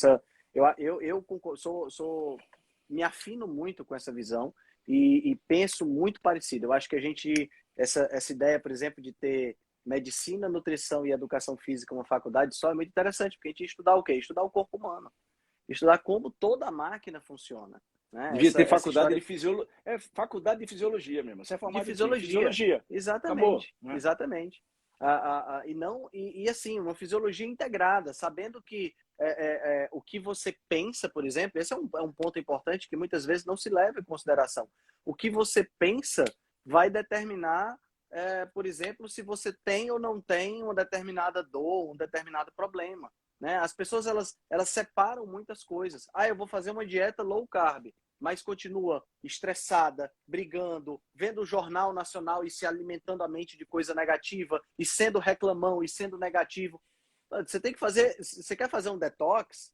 me afino muito com essa visão e penso muito parecido. Eu acho que a gente... Essa ideia, por exemplo, de ter medicina, nutrição e educação física uma faculdade só é muito interessante, porque a gente ia estudar o quê? Estudar o corpo humano. Estudar como toda a máquina funciona. Né? Devia ter faculdade de fisiologia. Faculdade de fisiologia mesmo. Você é formado de fisiologia. Exatamente. Acabou, né? Exatamente. E assim, uma fisiologia integrada, sabendo que o que você pensa, por exemplo, esse é um ponto importante que muitas vezes não se leva em consideração. O que você pensa vai determinar, por exemplo, se você tem ou não tem uma determinada dor, um determinado problema. Né? As pessoas elas separam muitas coisas. Eu vou fazer uma dieta low carb, mas continua estressada, brigando, vendo o Jornal Nacional e se alimentando a mente de coisa negativa, e sendo reclamão, e sendo negativo. Você tem que fazer, você quer fazer um detox,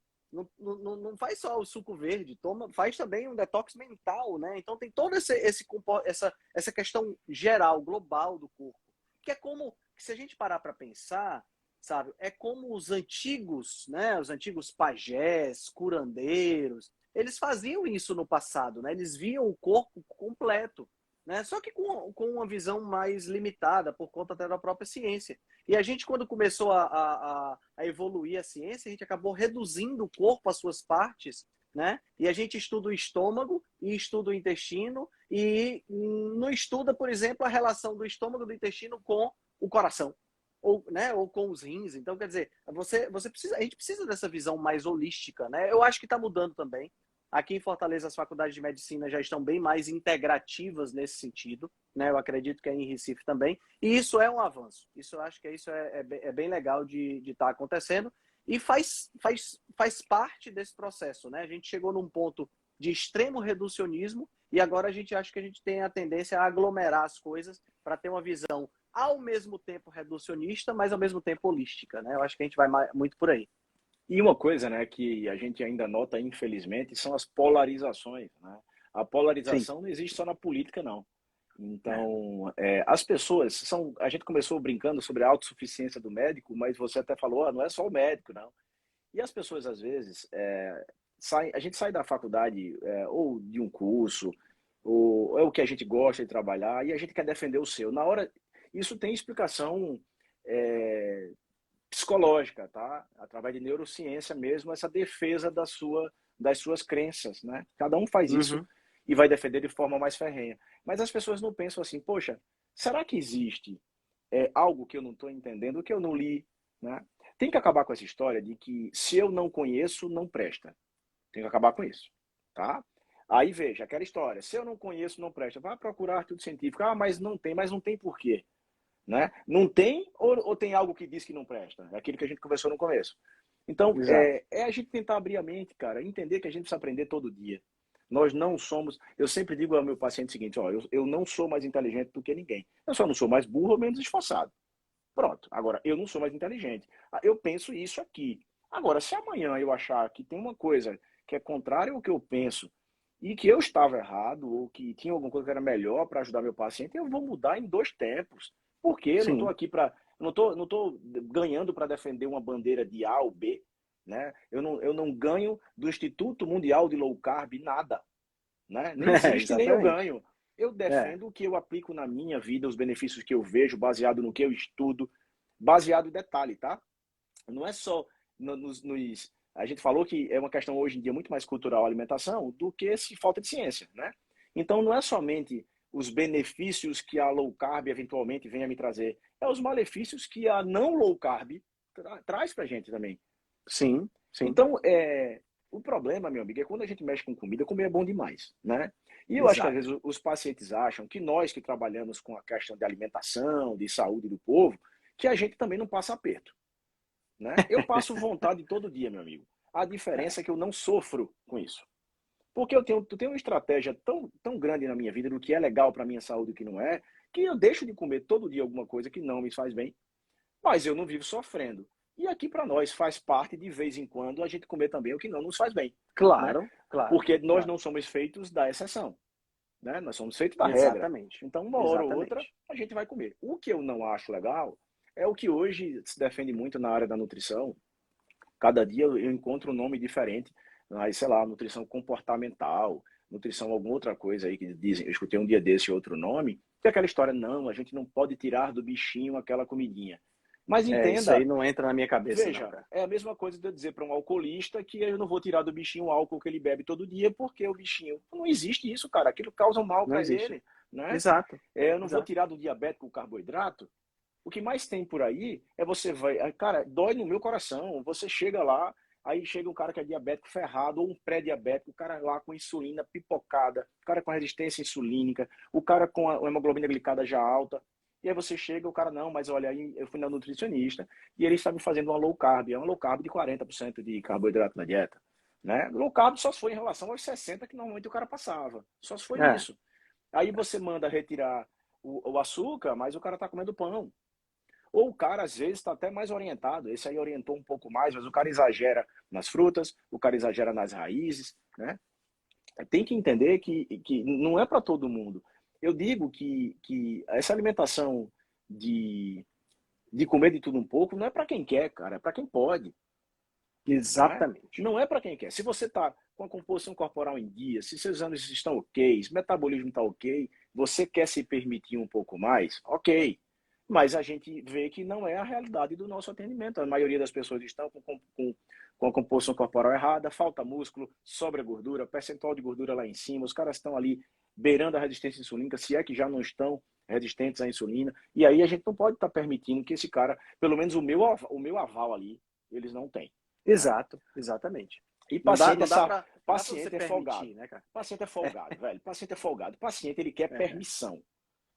não faz só o suco verde, faz também um detox mental, né? Então tem toda essa questão geral, global do corpo, que é como, se a gente parar para pensar, sabe, é como os antigos, né? Os antigos pajés, curandeiros, eles faziam isso no passado, né? Eles viam o corpo completo, né? Só que com uma visão mais limitada por conta até da própria ciência. E a gente, quando começou a evoluir a ciência, a gente acabou reduzindo o corpo às suas partes, né? E a gente estuda o estômago e estuda o intestino e não estuda, por exemplo, a relação do estômago, do intestino com o coração, ou, né, ou com os rins. Então, quer dizer, a gente precisa dessa visão mais holística, né? Eu acho que está mudando também. Aqui em Fortaleza, as faculdades de medicina já estão bem mais integrativas nesse sentido, né? Eu acredito que é em Recife também. E isso é um avanço. Isso eu acho que isso é bem legal de estar acontecendo. E faz parte desse processo, né? A gente chegou num ponto de extremo reducionismo e agora a gente acha que a gente tem a tendência a aglomerar as coisas para ter uma visão ao mesmo tempo reducionista, mas ao mesmo tempo holística, né? Eu acho que a gente vai muito por aí. E uma coisa, né, que a gente ainda nota, infelizmente, são as polarizações, né? A Sim. polarização não existe só na política, não. Então, as pessoas são... A gente começou brincando sobre a autossuficiência do médico, mas você até falou, não é só o médico, não. E as pessoas, às vezes, a gente sai da faculdade ou de um curso, ou é o que a gente gosta de trabalhar, e a gente quer defender o seu. Na hora, isso tem explicação psicológica, tá? Através de neurociência mesmo, essa defesa das suas crenças, né? Cada um faz isso e vai defender de forma mais ferrenha. Mas as pessoas não pensam assim, poxa, será que existe algo que eu não estou entendendo, que eu não li, né? Tem que acabar com essa história de que se eu não conheço, não presta. Tem que acabar com isso, tá? Aí veja, aquela história, se eu não conheço, não presta. Vai procurar artigo científico. Ah, mas não tem por quê? Né? Não tem ou tem algo que diz que não presta? É aquilo que a gente conversou no começo. Então, Exato. a gente tentar abrir a mente, cara, entender que a gente precisa aprender todo dia. Nós não somos... Eu sempre digo ao meu paciente o seguinte, ó, eu não sou mais inteligente do que ninguém. Eu só não sou mais burro ou menos esforçado. Pronto. Agora, eu não sou mais inteligente. Eu penso isso aqui. Agora, se amanhã eu achar que tem uma coisa que é contrária ao que eu penso e que eu estava errado ou que tinha alguma coisa que era melhor para ajudar meu paciente, eu vou mudar em 2 tempos. Porque eu não estou Sim. aqui para... Não tô ganhando para defender uma bandeira de A ou B. Né? Eu não ganho do Instituto Mundial de Low Carb nada. Né? Nem existe, nem eu Exatamente. ganho. Eu defendo o que eu aplico na minha vida, os benefícios que eu vejo, baseado no que eu estudo, baseado em detalhe, tá? Não é só a gente falou que é uma questão hoje em dia muito mais cultural a alimentação do que se falta de ciência, né? Então não é somente os benefícios que a low carb eventualmente venha me trazer, é os malefícios que a não low carb traz pra gente também. Sim, sim. Então, o problema, meu amigo, é quando a gente mexe com comida, comer é bom demais, né? E eu acho que às Exato. vezes os pacientes acham que nós que trabalhamos com a questão de alimentação, de saúde do povo, que a gente também não passa aperto, né? Eu passo vontade todo dia, meu amigo. A diferença é que eu não sofro com isso. Porque eu tenho uma estratégia tão grande na minha vida do que é legal para minha saúde e o que não é, que eu deixo de comer todo dia alguma coisa que não me faz bem, mas eu não vivo sofrendo. E aqui para nós faz parte, de vez em quando, a gente comer também o que não nos faz bem, né? Claro, claro, Porque nós claro. não somos feitos da exceção, né? Nós somos feitos da regra. Exatamente. Então, uma hora ou outra, Exatamente. a gente vai comer. O que eu não acho legal é o que hoje se defende muito na área da nutrição. Cada dia eu encontro um nome diferente, aí, sei lá, nutrição comportamental, nutrição alguma outra coisa aí que dizem, eu escutei um dia desse outro nome, que é aquela história, não, a gente não pode tirar do bichinho aquela comidinha. Mas Isso aí entenda, não entra na minha cabeça, não, veja, cara. é a mesma coisa de eu dizer para um alcoolista que eu não vou tirar do bichinho o álcool que ele bebe todo dia, porque o bichinho... Não existe isso, cara, aquilo causa um mal Não para existe. ele, né? Exato. Eu não vou Exato. tirar do diabético o carboidrato. O que mais tem por aí é você vai... Cara, dói no meu coração. Você chega lá, aí chega um cara que é diabético ferrado, ou um pré-diabético, o cara lá com insulina pipocada, o cara com resistência insulínica, o cara com a hemoglobina glicada já alta. E aí você chega, o cara, não, mas olha, aí eu fui na nutricionista e ele está me fazendo uma low carb, é uma low carb de 40% de carboidrato na dieta. Né? Low carb só se foi em relação aos 60 que normalmente o cara passava. Só se foi É, nisso. Aí você manda retirar o açúcar, mas o cara está comendo pão. Ou o cara, às vezes, está até mais orientado. Esse aí orientou um pouco mais, mas o cara exagera nas frutas, o cara exagera nas raízes, né? Tem que entender que não é para todo mundo. Eu digo que essa alimentação de comer de tudo um pouco não é para quem quer, cara, é para quem pode, né? exatamente. Não é para quem quer. Se você está com a composição corporal em dia, se seus anos estão ok, se o metabolismo está ok, você quer se permitir um pouco mais, ok. Mas a gente vê que não é a realidade do nosso atendimento. A maioria das pessoas estão com a composição corporal errada, falta músculo, sobra gordura, percentual de gordura lá em cima, os caras estão ali beirando a resistência insulínica, se é que já não estão resistentes à insulina. E aí a gente não pode estar permitindo que esse cara, pelo menos o meu aval ali, eles não têm. Exato, exatamente. E Não dá, paciente, não dá pra, paciente você é folgado. permitir, né, cara? Paciente é folgado, velho. Paciente é folgado. Paciente, ele quer É, permissão.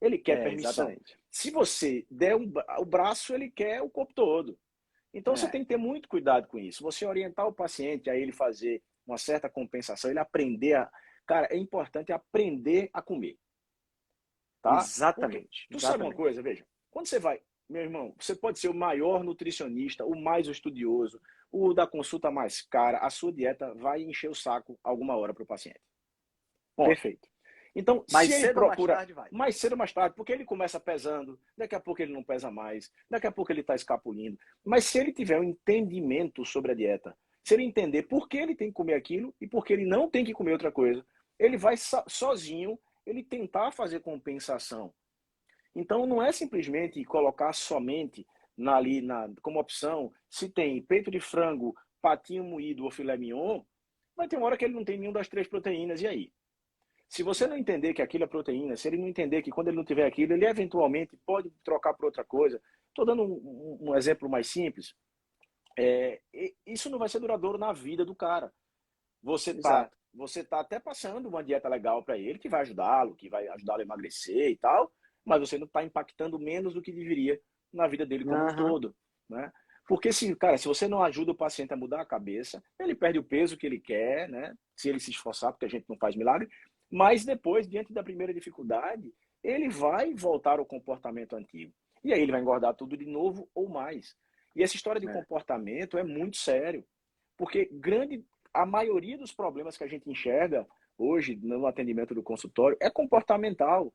Ele quer permissão. exatamente. Se você der o braço, ele quer o corpo todo. Então você É, tem que ter muito cuidado com isso. Você orientar o paciente a ele fazer uma certa compensação, ele aprender a... Cara, é importante aprender a comer. Tá? Porque exatamente. tu sabe uma Exatamente. coisa, veja, quando você vai, meu irmão, você pode ser o maior nutricionista, o mais estudioso, o da consulta mais cara, a sua dieta vai encher o saco alguma hora para o paciente. Ponto. Perfeito. Então, Mais se ele cedo ou mais procura tarde vai. mais cedo ou mais tarde, porque ele começa pesando, daqui a pouco ele não pesa mais, daqui a pouco ele está escapulindo. Mas se ele tiver um entendimento sobre a dieta, se ele entender por que ele tem que comer aquilo e por que ele não tem que comer outra coisa, ele vai sozinho, ele tentar fazer compensação. Então, não é simplesmente colocar somente como opção, se tem peito de frango, patinho moído ou filé mignon, vai ter uma hora que ele não tem nenhum das 3 proteínas, e aí? Se você não entender que aquilo é proteína, se ele não entender que quando ele não tiver aquilo, ele eventualmente pode trocar por outra coisa. Estou dando um exemplo mais simples. Isso não vai ser duradouro na vida do cara. Você tá até passando uma dieta legal para ele, que vai ajudá-lo a emagrecer e tal, mas você não está impactando menos do que deveria na vida dele como um todo, né? Porque se você não ajuda o paciente a mudar a cabeça, ele perde o peso que ele quer, né? Se ele se esforçar, porque a gente não faz milagre, mas depois, diante da primeira dificuldade, ele vai voltar ao comportamento antigo. E aí ele vai engordar tudo de novo ou mais. E essa história de comportamento é muito sério, porque a maioria dos problemas que a gente enxerga hoje no atendimento do consultório é comportamental.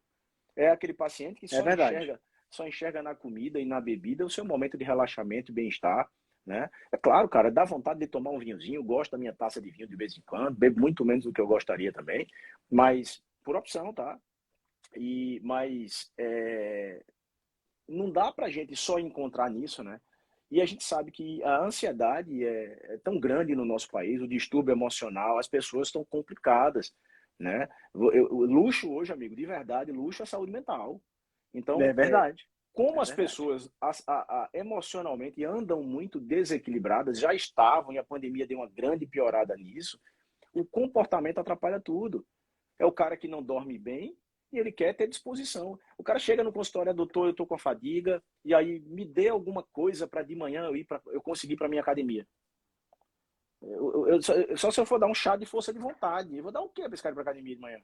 É aquele paciente que só enxerga na comida e na bebida o seu momento de relaxamento e bem-estar, né? É claro, cara, dá vontade de tomar um vinhozinho, gosto da minha taça de vinho de vez em quando, bebo muito menos do que eu gostaria também, mas por opção, tá? Mas não dá pra gente só encontrar nisso, né? E a gente sabe que a ansiedade é tão grande no nosso país, o distúrbio emocional, as pessoas estão complicadas, né? Luxo hoje, amigo, de verdade, luxo é saúde mental. Então, é verdade. Como as pessoas emocionalmente andam muito desequilibradas, já estavam, e a pandemia deu uma grande piorada nisso, o comportamento atrapalha tudo. É o cara que não dorme bem e ele quer ter disposição. O cara chega no consultório, doutor, eu estou com a fadiga, e aí me dê alguma coisa para de manhã eu conseguir ir para minha academia. Só se eu for dar um chá de força de vontade. Eu vou dar o quê para esse cara ir para academia de manhã?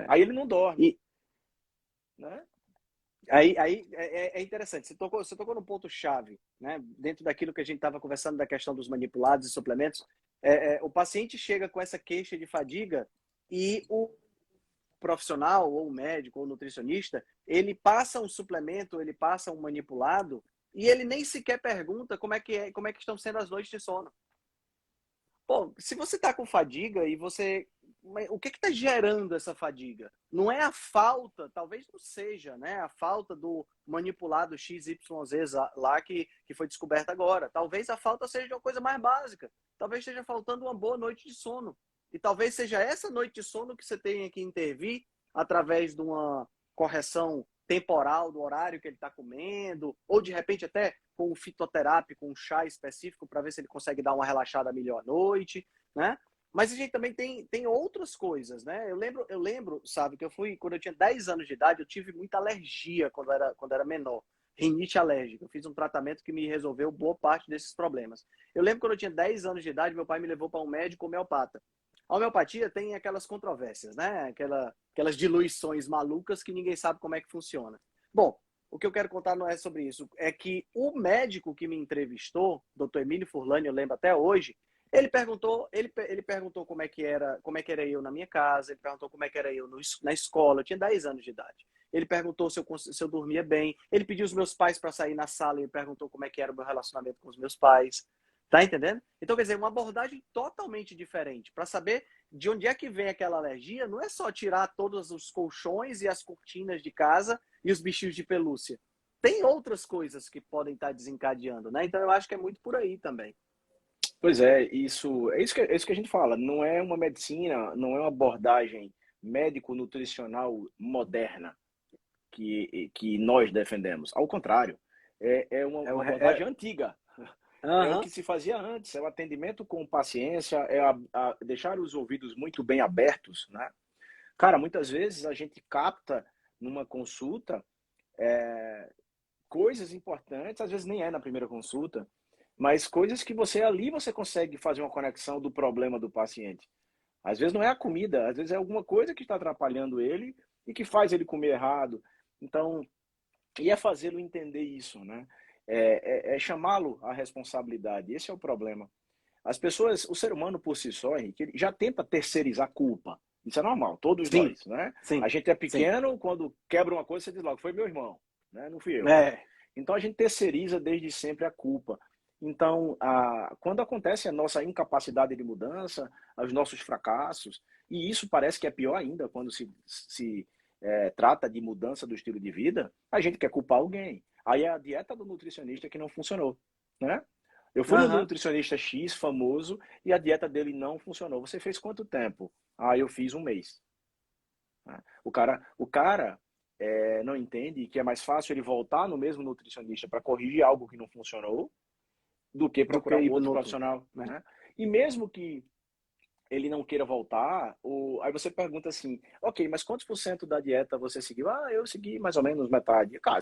Aí ele não dorme. Né? Aí é interessante, você tocou no ponto-chave, né? Dentro daquilo que a gente estava conversando da questão dos manipulados e suplementos. O paciente chega com essa queixa de fadiga e o profissional, ou o médico, ou o nutricionista, ele passa um suplemento, ele passa um manipulado e ele nem sequer pergunta como é que estão sendo as noites de sono. Pô, se você está com fadiga e o que está gerando essa fadiga? Não é a falta, talvez não seja, né? A falta do manipulado XYZ lá que foi descoberto agora. Talvez a falta seja uma coisa mais básica. Talvez esteja faltando uma boa noite de sono. E talvez seja essa noite de sono que você tenha que intervir através de uma correção temporal do horário que ele está comendo, ou de repente até com um fitoterápico, com um chá específico para ver se ele consegue dar uma relaxada melhor à noite, né? Mas a gente também tem outras coisas, né? Eu lembro, sabe, que quando eu tinha 10 anos de idade, eu tive muita alergia quando era menor. Rinite alérgica. Eu fiz um tratamento que me resolveu boa parte desses problemas. Eu lembro quando eu tinha 10 anos de idade, meu pai me levou para um médico homeopata. A homeopatia tem aquelas controvérsias, né? Aquelas diluições malucas que ninguém sabe como é que funciona. Bom, o que eu quero contar não é sobre isso. É que o médico que me entrevistou, Dr. Emílio Furlani, eu lembro até hoje, ele perguntou como é que era eu na minha casa, ele perguntou como é que era eu na escola, eu tinha 10 anos de idade. Ele perguntou se eu dormia bem, ele pediu os meus pais para sair na sala e perguntou como é que era o meu relacionamento com os meus pais. Tá entendendo? Então, quer dizer, uma abordagem totalmente diferente. Para saber de onde é que vem aquela alergia, não é só tirar todos os colchões e as cortinas de casa e os bichinhos de pelúcia. Tem outras coisas que podem estar desencadeando, né? Então, eu acho que é muito por aí também. Pois é, isso que a gente fala. Não é uma medicina, não é uma abordagem médico-nutricional moderna que nós defendemos. Ao contrário, é uma abordagem antiga. É o que se fazia antes, é o atendimento com paciência, é deixar os ouvidos muito bem abertos, né? Cara, muitas vezes a gente capta numa consulta coisas importantes, às vezes nem é na primeira consulta, mas coisas que você consegue fazer uma conexão do problema do paciente. Às vezes não é a comida, às vezes é alguma coisa que está atrapalhando ele e que faz ele comer errado. Então, e fazê-lo entender isso, né? É chamá-lo à responsabilidade. Esse é o problema. As pessoas, o ser humano por si só, Henrique, ele já tenta terceirizar a culpa. Isso é normal, todos nós, né? A gente é pequeno, quando quebra uma coisa, você diz logo, foi meu irmão, né? Não fui eu. Então a gente terceiriza desde sempre a culpa. Então, quando acontece a nossa incapacidade de mudança, os nossos fracassos, e isso parece que é pior ainda quando se trata de mudança do estilo de vida, a gente quer culpar alguém. Aí é a dieta do nutricionista que não funcionou, né? Eu fui no nutricionista X, famoso, e a dieta dele não funcionou. Você fez quanto tempo? Eu fiz 1 mês. O cara não entende que é mais fácil ele voltar no mesmo nutricionista para corrigir algo que não funcionou do que procurar um outro profissional, né? E mesmo que ele não queira voltar, aí você pergunta assim, ok, mas quantos % da dieta você seguiu? Eu segui mais ou menos metade. Cara,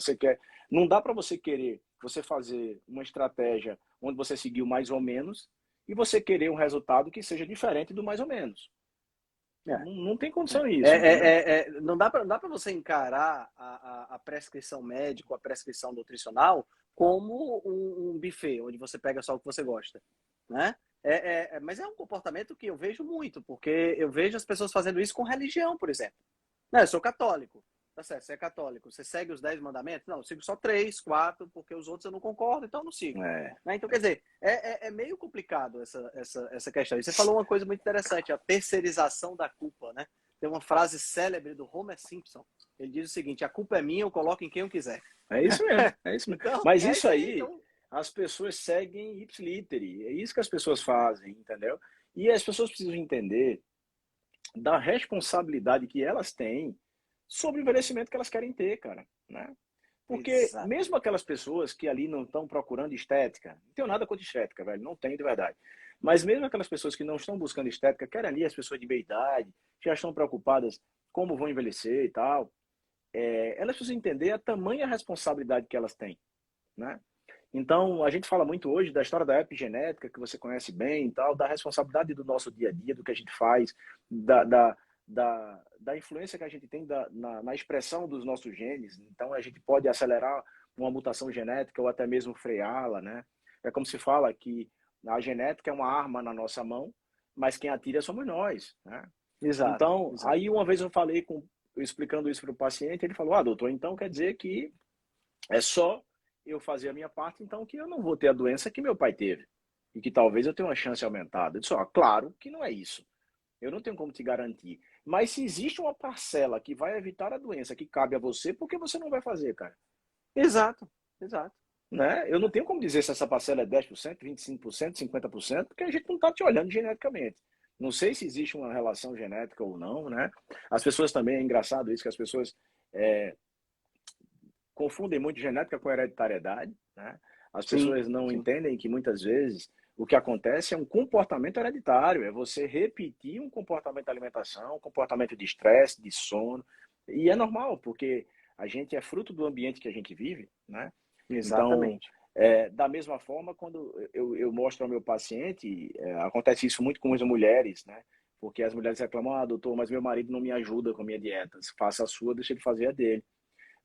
não dá para você querer fazer uma estratégia onde você seguiu mais ou menos e você querer um resultado que seja diferente do mais ou menos. Não tem condição isso. Não dá para você encarar a prescrição médica, a prescrição nutricional como um buffet, onde você pega só o que você gosta, né? Mas é um comportamento que eu vejo muito, porque eu vejo as pessoas fazendo isso com religião, por exemplo. Não, eu sou católico. Tá certo, você é católico. Você segue os 10 mandamentos? Não, eu sigo só 3, 4, porque os outros eu não concordo, então eu não sigo. Né? Então, quer dizer, é meio complicado essa questão. E você falou uma coisa muito interessante, a terceirização da culpa, né? Tem uma frase célebre do Homer Simpson. Ele diz o seguinte, a culpa é minha, eu coloco em quem eu quiser. É isso mesmo, é isso mesmo. Então, mas isso aí... Então... As pessoas seguem ipsiliteri, é isso que as pessoas fazem, entendeu? E as pessoas precisam entender da responsabilidade que elas têm sobre o envelhecimento que elas querem ter, cara, né? Porque mesmo aquelas pessoas que ali não estão procurando estética, não tenho nada contra estética, velho, não tenho de verdade, mas mesmo aquelas pessoas que não estão buscando estética, querem ali as pessoas de meia idade, já estão preocupadas como vão envelhecer e tal, elas precisam entender a tamanha responsabilidade que elas têm, né? Então, a gente fala muito hoje da história da epigenética, que você conhece bem e tal, da responsabilidade do nosso dia a dia, do que a gente faz, da influência que a gente tem na expressão dos nossos genes. Então, a gente pode acelerar uma mutação genética ou até mesmo freá-la, né? É como se fala que a genética é uma arma na nossa mão, mas quem atira somos nós, né? Então, aí uma vez eu falei, explicando isso para o paciente, ele falou, doutor, então quer dizer que é só eu fazer a minha parte, então que eu não vou ter a doença que meu pai teve. E que talvez eu tenha uma chance aumentada. Eu disse, claro que não é isso. Eu não tenho como te garantir. Mas se existe uma parcela que vai evitar a doença que cabe a você, por que você não vai fazer, cara? Exato. Né? Eu não tenho como dizer se essa parcela é 10%, 25%, 50%, porque a gente não está te olhando geneticamente. Não sei se existe uma relação genética ou não, né? As pessoas também, é engraçado isso, que as pessoas... confundem muito genética com hereditariedade, né? As pessoas não entendem que muitas vezes o que acontece é um comportamento hereditário, é você repetir um comportamento de alimentação, um comportamento de estresse, de sono, e é normal, porque a gente é fruto do ambiente que a gente vive, né? Exatamente. Então, da mesma forma, quando eu mostro ao meu paciente, acontece isso muito com as mulheres, né? Porque as mulheres reclamam, doutor, mas meu marido não me ajuda com a minha dieta, faça a sua, deixa ele fazer a dele.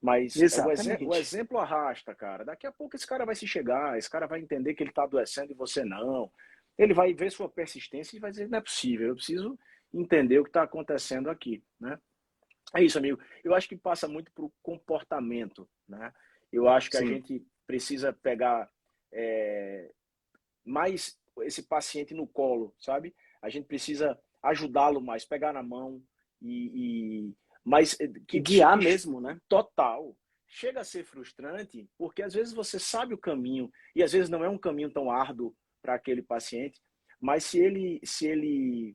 Mas o exemplo arrasta, cara. Daqui a pouco esse cara vai se chegar, esse cara vai entender que ele está adoecendo e você não. Ele vai ver sua persistência e vai dizer, não é possível, eu preciso entender o que está acontecendo aqui, né? É isso, amigo. Eu acho que passa muito para o comportamento, né? Eu acho que a gente precisa pegar mais esse paciente no colo, sabe? A gente precisa ajudá-lo mais, pegar na mão mas que guiar mesmo, né? Total. Chega a ser frustrante, porque às vezes você sabe o caminho, e às vezes não é um caminho tão árduo para aquele paciente, mas se ele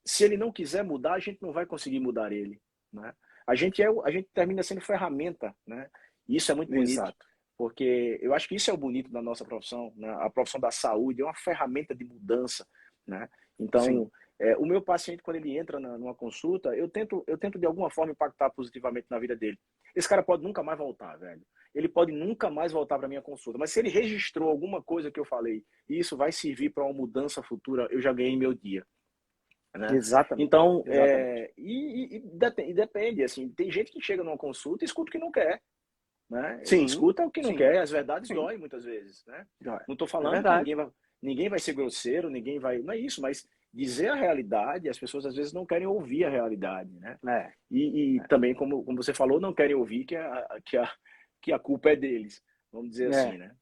se ele não quiser mudar, a gente não vai conseguir mudar ele, né? A gente termina sendo ferramenta, né? E isso é muito bonito, Exato. porque eu acho que isso é o bonito da nossa profissão, né? A profissão da saúde é uma ferramenta de mudança, né? Sim. Então, o meu paciente, quando ele entra numa consulta, eu tento de alguma forma impactar positivamente na vida dele. Esse cara pode nunca mais voltar, velho. Ele pode nunca mais voltar para minha consulta, mas se ele registrou alguma coisa que eu falei, e isso vai servir para uma mudança futura, eu já ganhei meu dia, né? Exatamente. Então, Exatamente. depende, assim, tem gente que chega numa consulta e escuta o que não quer, né? Sim, Escuta o que não sim, quer, as verdades sim. doem muitas vezes, né? É Não estou é falando que verdade. ninguém vai ser grosseiro, ninguém vai, não é isso, mas dizer a realidade, as pessoas às vezes não querem ouvir a realidade, né? É, E é, também, como você falou, não querem ouvir que a culpa é deles, vamos dizer assim, é, né?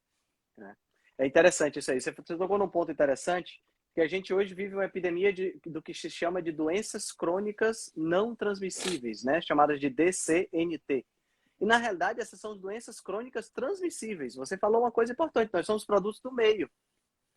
é. É interessante isso aí. Você tocou num ponto interessante, que a gente hoje vive uma epidemia do que se chama de doenças crônicas não transmissíveis, né? Chamadas de DCNT. E, na realidade, essas são doenças crônicas transmissíveis. Você falou uma coisa importante, nós somos produtos do meio.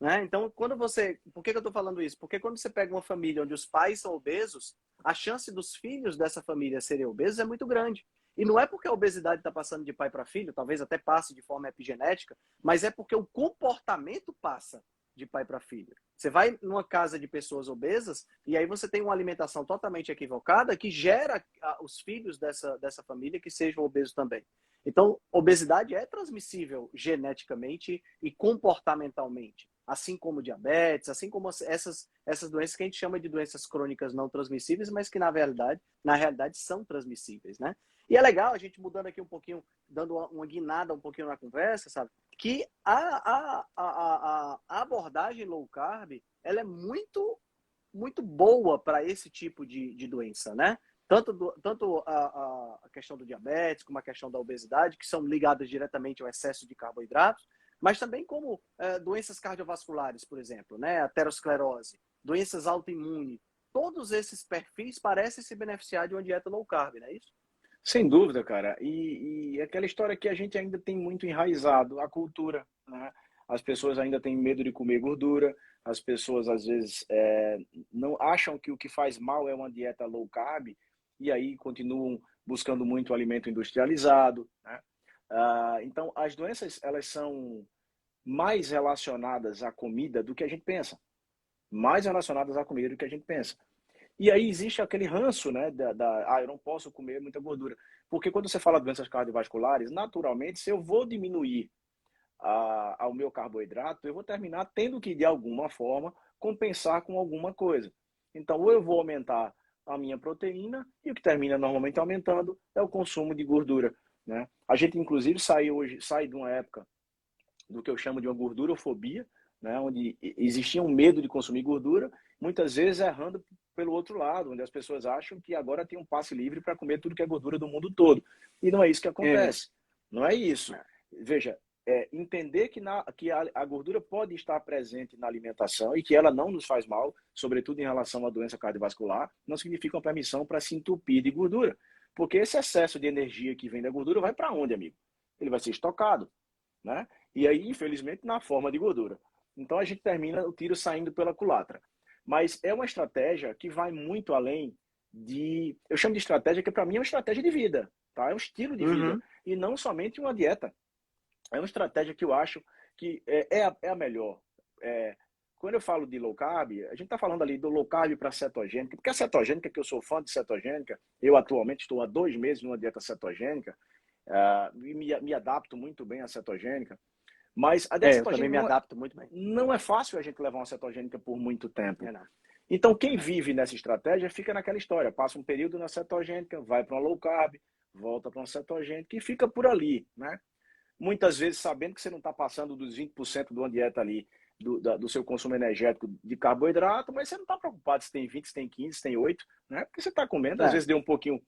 Né? Então, quando você. Por que eu estou falando isso? Porque quando você pega uma família onde os pais são obesos, a chance dos filhos dessa família serem obesos é muito grande. E não é porque a obesidade está passando de pai para filho, talvez até passe de forma epigenética, mas é porque o comportamento passa de pai para filho. Você vai numa casa de pessoas obesas e aí você tem uma alimentação totalmente equivocada que gera os filhos dessa família que sejam obesos também. Então, obesidade é transmissível geneticamente e comportamentalmente, assim como diabetes, assim como essas doenças que a gente chama de doenças crônicas não transmissíveis, mas que na realidade são transmissíveis, né? E é legal a gente mudando aqui um pouquinho, dando uma guinada um pouquinho na conversa, sabe? Que a abordagem low carb, ela é muito boa para esse tipo de doença, né? Tanto a questão do diabetes, como a questão da obesidade, que são ligadas diretamente ao excesso de carboidratos, mas também como doenças cardiovasculares, por exemplo, né? Aterosclerose, doenças autoimunes. Todos esses perfis parecem se beneficiar de uma dieta low carb, não é isso? Sem dúvida, cara. E aquela história que a gente ainda tem muito enraizado, a cultura, né? As pessoas ainda têm medo de comer gordura, as pessoas às vezes não acham que o que faz mal é uma dieta low carb, e aí continuam buscando muito alimento industrializado, né? Então, as doenças, elas são mais relacionadas à comida do que a gente pensa. Mais relacionadas à comida do que a gente pensa. E aí existe aquele ranço, né, eu não posso comer muita gordura. Porque quando você fala de doenças cardiovasculares, naturalmente, se eu vou diminuir ao meu carboidrato, eu vou terminar tendo que, de alguma forma, compensar com alguma coisa. Então, ou eu vou aumentar a minha proteína, e o que termina normalmente aumentando é o consumo de gordura, né? A gente, inclusive, sai de uma época do que eu chamo de uma gordurofobia, né, onde existia um medo de consumir gordura, muitas vezes errando pelo outro lado, onde as pessoas acham que agora tem um passe livre para comer tudo que é gordura do mundo todo. E não é isso que É, acontece. Não é isso. Veja, entender que a gordura pode estar presente na alimentação e que ela não nos faz mal, sobretudo em relação à doença cardiovascular, não significa uma permissão para se entupir de gordura. Porque esse excesso de energia que vem da gordura vai para onde, amigo? Ele vai ser estocado, né? E aí, infelizmente, na forma de gordura. Então a gente termina o tiro saindo pela culatra. Mas é uma estratégia que vai muito além eu chamo de estratégia que para mim é uma estratégia de vida, tá? É um estilo de vida uhum, e não somente uma dieta. É uma estratégia que eu acho que é a melhor. Quando eu falo de low carb, a gente está falando ali do low carb para cetogênica, porque a cetogênica, que eu sou fã de cetogênica, eu atualmente estou há 2 meses numa dieta cetogênica, e me adapto muito bem à cetogênica. Mas a dieta eu também cetogênica me adapto muito bem. não é fácil a gente levar uma cetogênica por muito tempo. É, não. Então, quem vive nessa estratégia fica naquela história. Passa um período na cetogênica, vai para uma low carb, volta para uma cetogênica e fica por ali, né? Muitas vezes sabendo que você não está passando dos 20% de uma dieta ali, do seu consumo energético de carboidrato, mas você não está preocupado se tem 20, se tem 15, se tem 8, né? Porque você está comendo, às É, vezes deu um pouquinho.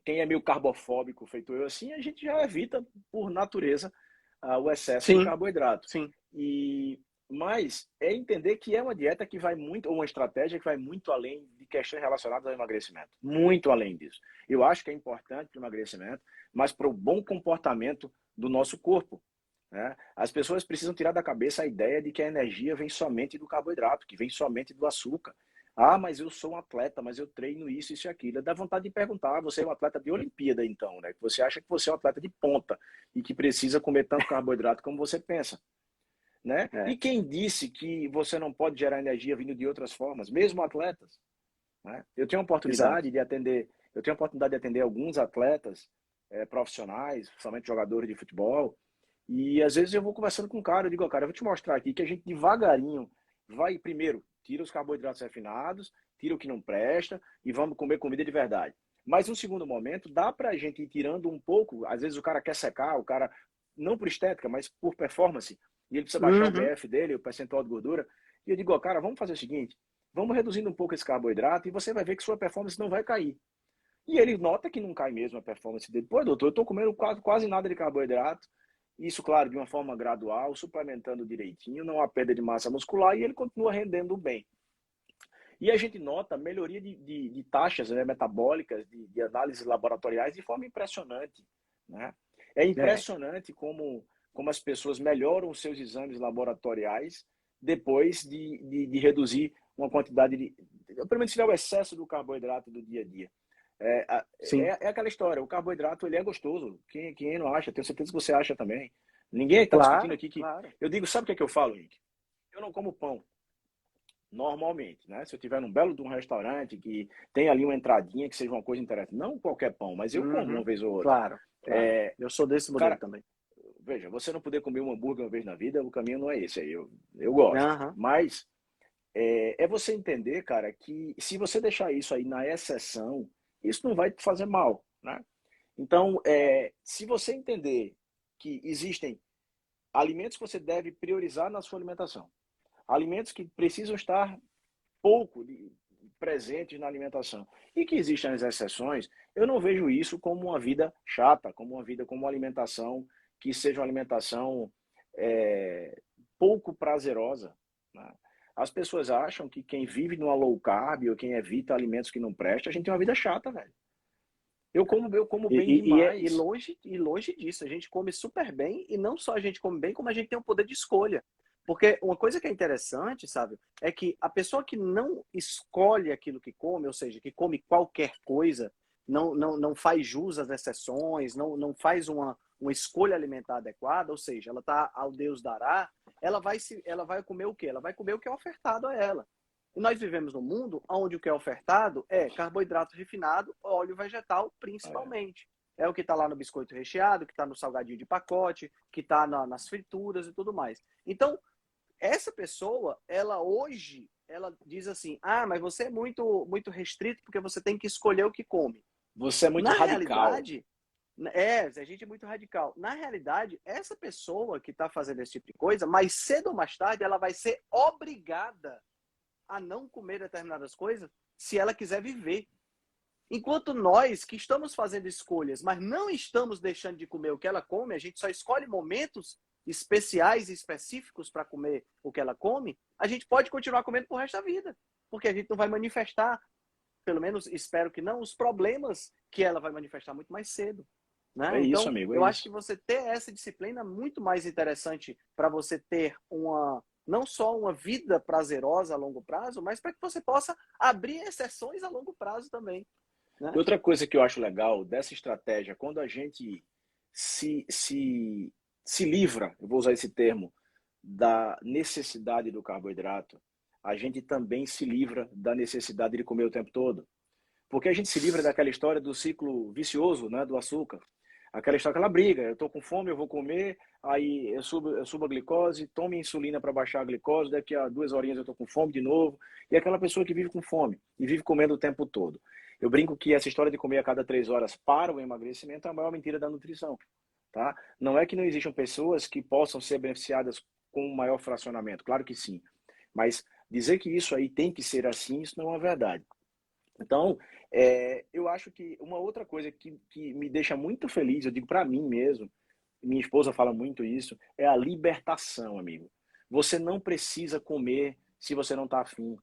Quem é meio carbofóbico, feito eu assim, a gente já evita, por natureza, o excesso de sim, carboidrato. sim. Mas é entender que é uma dieta que vai muito, ou uma estratégia que vai muito além de questões relacionadas ao emagrecimento. Muito além disso. Eu acho que é importante para o emagrecimento, mas para o bom comportamento do nosso corpo. né? As pessoas precisam tirar da cabeça a ideia de que a energia vem somente do carboidrato, que vem somente do açúcar. Ah, mas eu sou um atleta, mas eu treino isso, isso e aquilo. Dá vontade de perguntar, você é um atleta de Olimpíada, então, né? Você acha que você é um atleta de ponta e que precisa comer tanto carboidrato como você pensa, né? É, E quem disse que você não pode gerar energia vindo de outras formas, mesmo atletas, né? exato. Eu tenho a oportunidade de atender alguns atletas profissionais, principalmente jogadores de futebol, e às vezes eu vou conversando com o cara, eu digo, ó, cara, eu vou te mostrar aqui que a gente devagarinho vai, primeiro, tira os carboidratos refinados, tira o que não presta e vamos comer comida de verdade. Mas no segundo momento, dá pra gente ir tirando um pouco, às vezes o cara quer secar, o cara, não por estética, mas por performance, e ele precisa baixar o Uhum. BF dele, o percentual de gordura, e eu digo, ó, cara, vamos fazer o seguinte, vamos reduzindo um pouco esse carboidrato e você vai ver que sua performance não vai cair. E ele nota que não cai mesmo a performance dele. Pô, doutor, eu tô comendo quase nada de carboidrato. Isso, claro, de uma forma gradual, suplementando direitinho, não há perda de massa muscular e ele continua rendendo bem. E a gente nota melhoria de taxas, né, metabólicas, de análises laboratoriais de forma impressionante, né? É É, impressionante como as pessoas melhoram os seus exames laboratoriais depois de reduzir uma quantidade pelo menos tirar o excesso do carboidrato do dia a dia. sim, É aquela história, o carboidrato ele é gostoso. Quem não acha, tenho certeza que você acha também. Ninguém está discutindo claro, aqui que. claro. Eu digo, sabe o que é que eu falo, Henrique? Eu não como pão, normalmente, né? Se eu tiver num belo de um restaurante que tem ali uma entradinha que seja uma coisa interessante, não qualquer pão, mas eu como uma Uhum. vez ou outra. Claro, claro. É, Eu sou desse modelo cara, também. veja, você não poder comer um hambúrguer uma vez na vida, o caminho não é esse aí. Eu gosto. Aham, Mas é você entender, cara, que se você deixar isso aí na exceção, isso não vai te fazer mal, né? Então, se você entender que existem alimentos que você deve priorizar na sua alimentação, alimentos que precisam estar pouco presentes na alimentação e que existem as exceções, eu não vejo isso como uma vida chata, como uma vida como uma alimentação que seja uma alimentação pouco prazerosa, né? As pessoas acham que quem vive numa low carb ou quem evita alimentos que não prestam, a gente tem uma vida chata, velho. Eu como bem demais. E longe disso, a gente come super bem, e não só a gente come bem, como a gente tem o poder de escolha. Porque uma coisa que é interessante, sabe, é que a pessoa que não escolhe aquilo que come, ou seja, que come qualquer coisa, não faz jus às exceções, não faz uma escolha alimentar adequada, ou seja, ela está ao Deus dará, ela vai comer o quê? Ela vai comer o que é ofertado a ela. E nós vivemos num mundo onde o que é ofertado é carboidrato refinado, óleo vegetal, É, principalmente. É o que está lá no biscoito recheado, que está no salgadinho de pacote, que está nas frituras e tudo mais. Então, essa pessoa, ela hoje, ela diz assim, ah, mas você é muito restrito porque você tem que escolher o que come. você é muito Na radical. realidade, a gente é muito radical. Na realidade, essa pessoa que está fazendo esse tipo de coisa, mais cedo ou mais tarde, ela vai ser obrigada a não comer determinadas coisas se ela quiser viver. Enquanto nós que estamos fazendo escolhas, mas não estamos deixando de comer o que ela come, a gente só escolhe momentos especiais e específicos para comer o que ela come, a gente pode continuar comendo pro resto da vida, porque a gente não vai manifestar, pelo menos espero que não, os problemas que ela vai manifestar muito mais cedo. É Né? isso, Então, amigo, é eu acho que isso. você ter essa disciplina é muito mais interessante para você ter não só uma vida prazerosa a longo prazo, mas para que você possa abrir exceções a longo prazo também. E Né? outra coisa que eu acho legal dessa estratégia, quando a gente se, se, se livra, eu vou usar esse termo, da necessidade do carboidrato, a gente também se livra da necessidade de comer o tempo todo. Porque a gente se livra daquela história do ciclo vicioso, né, do açúcar. Aquela história, aquela briga, eu estou com fome, eu vou comer, aí eu subo a glicose, tomo insulina para baixar a glicose, daqui a 2 horinhas eu estou com fome de novo. E aquela pessoa que vive com fome e vive comendo o tempo todo. Eu brinco que essa história de comer a cada 3 horas para o emagrecimento é a maior mentira da nutrição. Tá? Não é que não existam pessoas que possam ser beneficiadas com um maior fracionamento, claro que sim. Mas dizer que isso aí tem que ser assim, isso não é uma verdade. Então, eu acho que uma outra coisa que me deixa muito feliz, eu digo para mim mesmo, minha esposa fala muito isso, é a libertação, amigo. Você não precisa comer se você não está afim.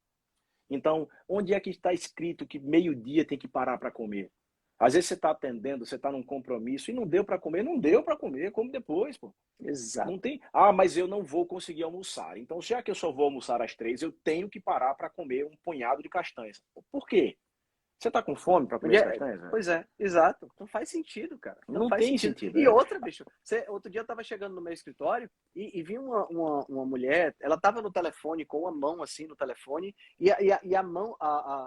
Então, onde é que está escrito que meio-dia tem que parar para comer? Às vezes você está atendendo, você está num compromisso e não deu para comer, não deu para comer, come depois, pô. Exato. Não tem, mas eu não vou conseguir almoçar. Então, já que eu só vou almoçar às 3, eu tenho que parar para comer um punhado de castanhas. Por quê? Você está com fome para comer as castanhas? Né? Pois é, exato. Não faz sentido, cara. Não faz tem sentido. sentido. E outra, bicho, outro dia eu tava chegando no meu escritório e vi uma mulher, ela tava no telefone, com a mão assim no telefone, e a mão,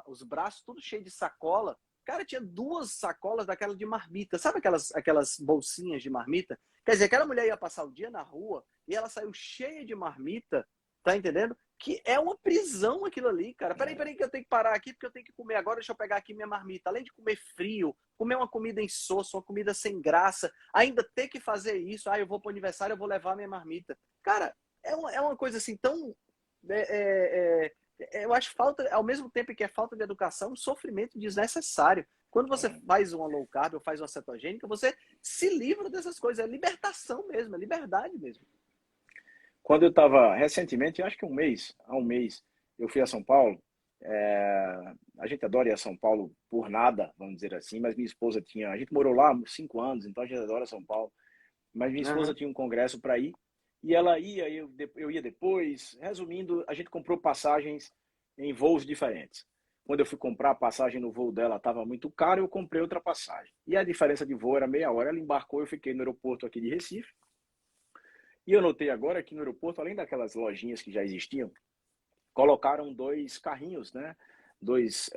os braços tudo cheio de sacola. Cara, tinha 2 sacolas daquela de marmita. Sabe aquelas bolsinhas de marmita? Quer dizer, aquela mulher ia passar o dia na rua e ela saiu cheia de marmita, tá entendendo? Que é uma prisão aquilo ali, cara. Peraí, que eu tenho que parar aqui porque eu tenho que comer agora. Deixa eu pegar aqui minha marmita. Além de comer frio, comer uma comida insossa, uma comida sem graça, ainda ter que fazer isso. Eu vou pro aniversário, eu vou levar minha marmita. Cara, é uma coisa assim tão... eu acho falta, ao mesmo tempo que é falta de educação, um sofrimento desnecessário. Quando você faz uma low carb ou faz uma cetogênica, você se livra dessas coisas. É libertação mesmo, é liberdade mesmo. Quando eu estava recentemente, acho que há um mês, eu fui a São Paulo. A gente adora ir a São Paulo por nada, vamos dizer assim, mas minha esposa a gente morou lá há 5 anos, então a gente adora São Paulo. Mas minha esposa tinha um congresso para ir, e ela ia, eu ia depois. Resumindo, a gente comprou passagens em voos diferentes. Quando eu fui comprar a passagem no voo dela, estava muito caro, eu comprei outra passagem. E a diferença de voo era meia hora. Ela embarcou, eu fiquei no aeroporto aqui de Recife. E eu notei agora que no aeroporto, além daquelas lojinhas que já existiam, colocaram 2 carrinhos, né? Duas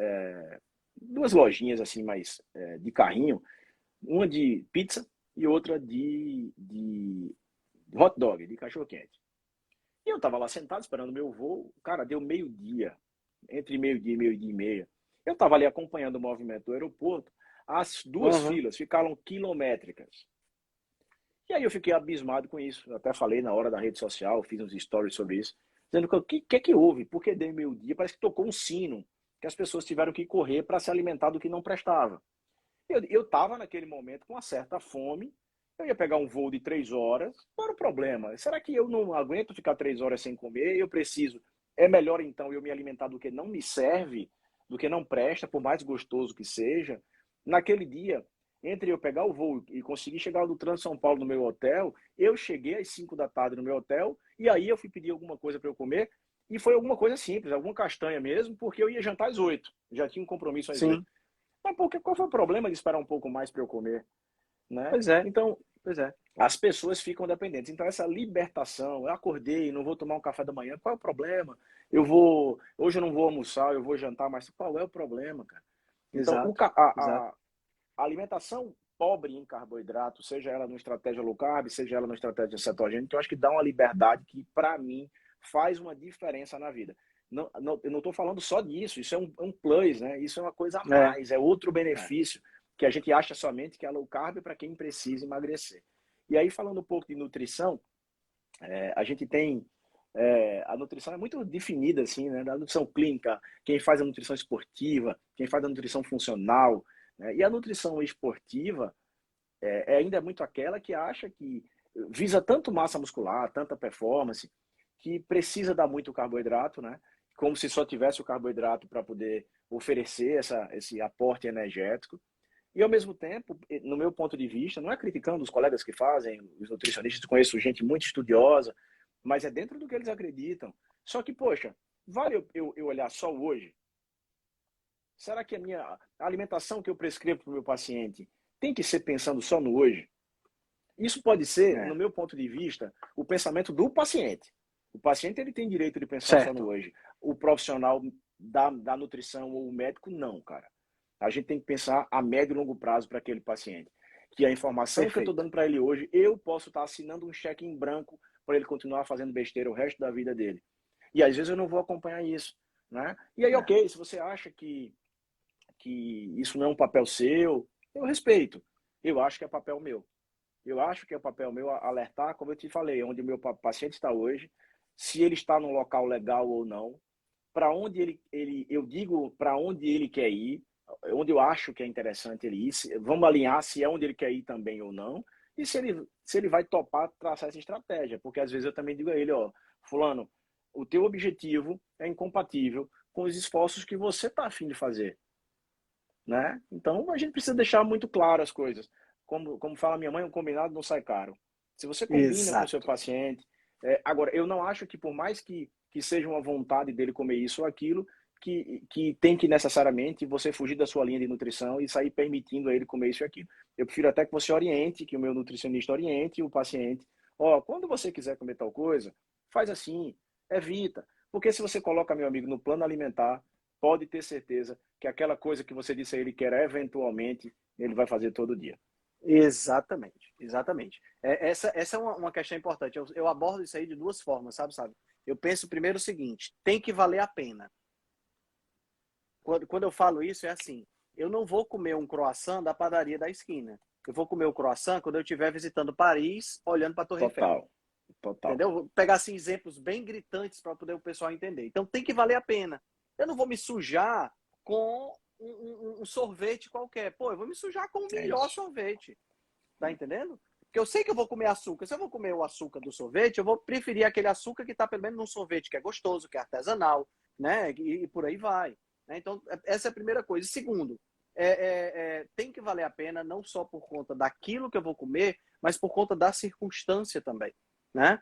lojinhas assim, mais de carrinho, uma de pizza e outra de hot dog, de cachorro-quente. E eu estava lá sentado esperando o meu voo, cara, deu meio-dia, entre meio-dia e meio-dia e meia. Eu estava ali acompanhando o movimento do aeroporto, as 2 filas ficaram quilométricas. E aí eu fiquei abismado com isso. Eu até falei na hora da rede social, fiz uns stories sobre isso, dizendo que o que houve? Por que deu meio-dia? Parece que tocou um sino, que as pessoas tiveram que correr para se alimentar do que não prestava. Eu estava naquele momento com uma certa fome, eu ia pegar um voo de 3 horas, qual era o problema? Será que eu não aguento ficar 3 horas sem comer? É melhor então eu me alimentar do que não me serve, do que não presta, por mais gostoso que seja. Naquele dia, entre eu pegar o voo e conseguir chegar no Trans São Paulo no meu hotel, eu cheguei às 5 da tarde no meu hotel, e aí eu fui pedir alguma coisa para eu comer, e foi alguma coisa simples, alguma castanha mesmo, porque eu ia jantar às 8, já tinha um compromisso às 8. Mas qual foi o problema de esperar um pouco mais para eu comer? Né? Pois é. Então, as pessoas ficam dependentes. Então, essa libertação, eu acordei, não vou tomar um café da manhã, qual é o problema? Hoje eu não vou almoçar, eu vou jantar, mas qual é o problema, cara? Então, a alimentação pobre em carboidrato, seja ela numa estratégia low carb, seja ela numa estratégia cetogênica, eu acho que dá uma liberdade que, para mim, faz uma diferença na vida. Eu não estou falando só disso, isso é um plus, né? Isso é uma coisa a mais, é outro benefício que a gente acha somente que é low carb para quem precisa emagrecer. E aí, falando um pouco de nutrição, a gente tem... a nutrição é muito definida, assim, né? Da nutrição clínica, quem faz a nutrição esportiva, quem faz a nutrição funcional, né? E a nutrição esportiva ainda é muito aquela que acha que visa tanto massa muscular, tanta performance, que precisa dar muito carboidrato, né? Como se só tivesse o carboidrato para poder oferecer esse aporte energético. E, ao mesmo tempo, no meu ponto de vista, não é criticando os colegas que fazem, os nutricionistas, conheço gente muito estudiosa, mas é dentro do que eles acreditam. Só que, poxa, vale eu olhar só hoje? Será que a alimentação que eu prescrevo para o meu paciente tem que ser pensando só no hoje? Isso pode ser, no meu ponto de vista, o pensamento do paciente. O paciente ele tem direito de pensar só no hoje. O profissional da nutrição ou o médico, não, cara. A gente tem que pensar a médio e longo prazo para aquele paciente. Que a informação que eu estou dando para ele hoje, eu posso estar assinando um cheque em branco para ele continuar fazendo besteira o resto da vida dele. E às vezes eu não vou acompanhar isso, né? E aí, ok, se você acha que isso não é um papel seu, eu respeito. Eu acho que é papel meu. Eu acho que é papel meu alertar, como eu te falei, onde o meu paciente está hoje, se ele está num local legal ou não, para onde eu digo para onde ele quer ir, onde eu acho que é interessante ele ir, vamos alinhar se é onde ele quer ir também ou não, e se ele vai topar traçar essa estratégia, porque às vezes eu também digo a ele, fulano, o teu objetivo é incompatível com os esforços que você está a fim de fazer. né? Então a gente precisa deixar muito claro as coisas. Como fala minha mãe, um combinado não sai caro. Se você combina com o seu Exato. paciente, agora eu não acho que por mais que seja uma vontade dele comer isso ou aquilo, que tem que necessariamente você fugir da sua linha de nutrição e sair permitindo a ele comer isso e aquilo. Eu prefiro até que você oriente, que o meu nutricionista oriente o paciente. Ó, quando você quiser comer tal coisa, faz assim, evita. Porque se você coloca, meu amigo, no plano alimentar, pode ter certeza que aquela coisa que você disse a ele que era eventualmente, ele vai fazer todo dia. Exatamente, exatamente. Essa é uma questão importante. Eu abordo isso aí de duas formas, sabe? Eu penso primeiro o seguinte, tem que valer a pena. Quando eu falo isso, é assim, eu não vou comer um croissant da padaria da esquina. Eu vou comer o croissant quando eu estiver visitando Paris, olhando para a Torre Eiffel. Total. Entendeu? Vou pegar assim, exemplos bem gritantes para poder o pessoal entender. Então tem que valer a pena. Eu não vou me sujar com um sorvete qualquer. Pô, eu vou me sujar com o melhor sorvete. Tá entendendo? Porque eu sei que eu vou comer açúcar. Se eu vou comer o açúcar do sorvete, eu vou preferir aquele açúcar que está pelo menos num sorvete que é gostoso, que é artesanal, né? E por aí vai. Então, essa é a primeira coisa. Segundo, tem que valer a pena não só por conta daquilo que eu vou comer, mas por conta da circunstância também, né?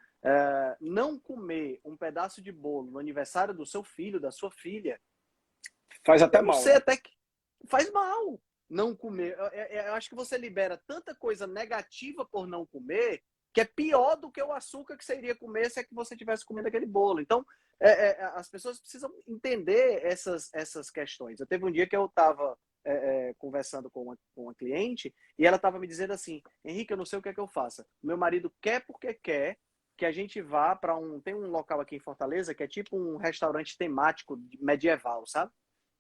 Não comer um pedaço de bolo no aniversário do seu filho, da sua filha, faz até eu não mal, sei né? até que faz mal não comer. Eu acho que você libera tanta coisa negativa por não comer que é pior do que o açúcar que você iria comer se é que você tivesse comendo aquele bolo. Então, as pessoas precisam entender essas questões. Eu teve um dia que eu estava conversando com uma cliente e ela estava me dizendo assim, Henrique, eu não sei o que é que eu faça. Meu marido quer porque quer que a gente vá para tem um local aqui em Fortaleza que é tipo um restaurante temático medieval, sabe?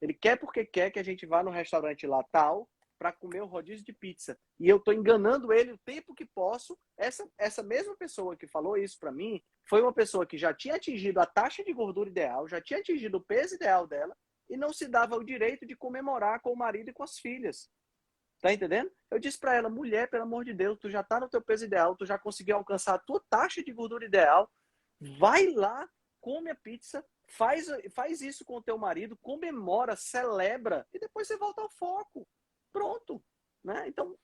Ele quer porque quer que a gente vá no restaurante lá tal para comer o rodízio de pizza. E eu estou enganando ele o tempo que posso. Essa mesma pessoa que falou isso para mim foi uma pessoa que já tinha atingido a taxa de gordura ideal, já tinha atingido o peso ideal dela e não se dava o direito de comemorar com o marido e com as filhas. Tá entendendo? Eu disse para ela, mulher, pelo amor de Deus, tu já tá no teu peso ideal, tu já conseguiu alcançar a tua taxa de gordura ideal, vai lá, come a pizza, faz isso com o teu marido, comemora, celebra e depois você volta ao foco. Pronto, né? Então,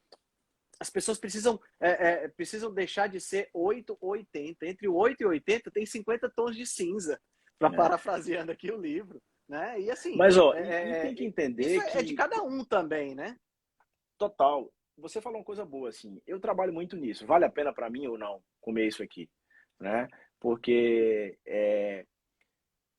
as pessoas precisam deixar de ser 8 ou 80. Entre o 8 e 80 tem 50 tons de cinza, para parafraseando aqui o livro, né? E assim, Mas, ó, e tem que isso entender é de que, cada um também, né? total, você falou uma coisa boa, assim, eu trabalho muito nisso. Vale a pena para mim ou não comer isso aqui, né? Porque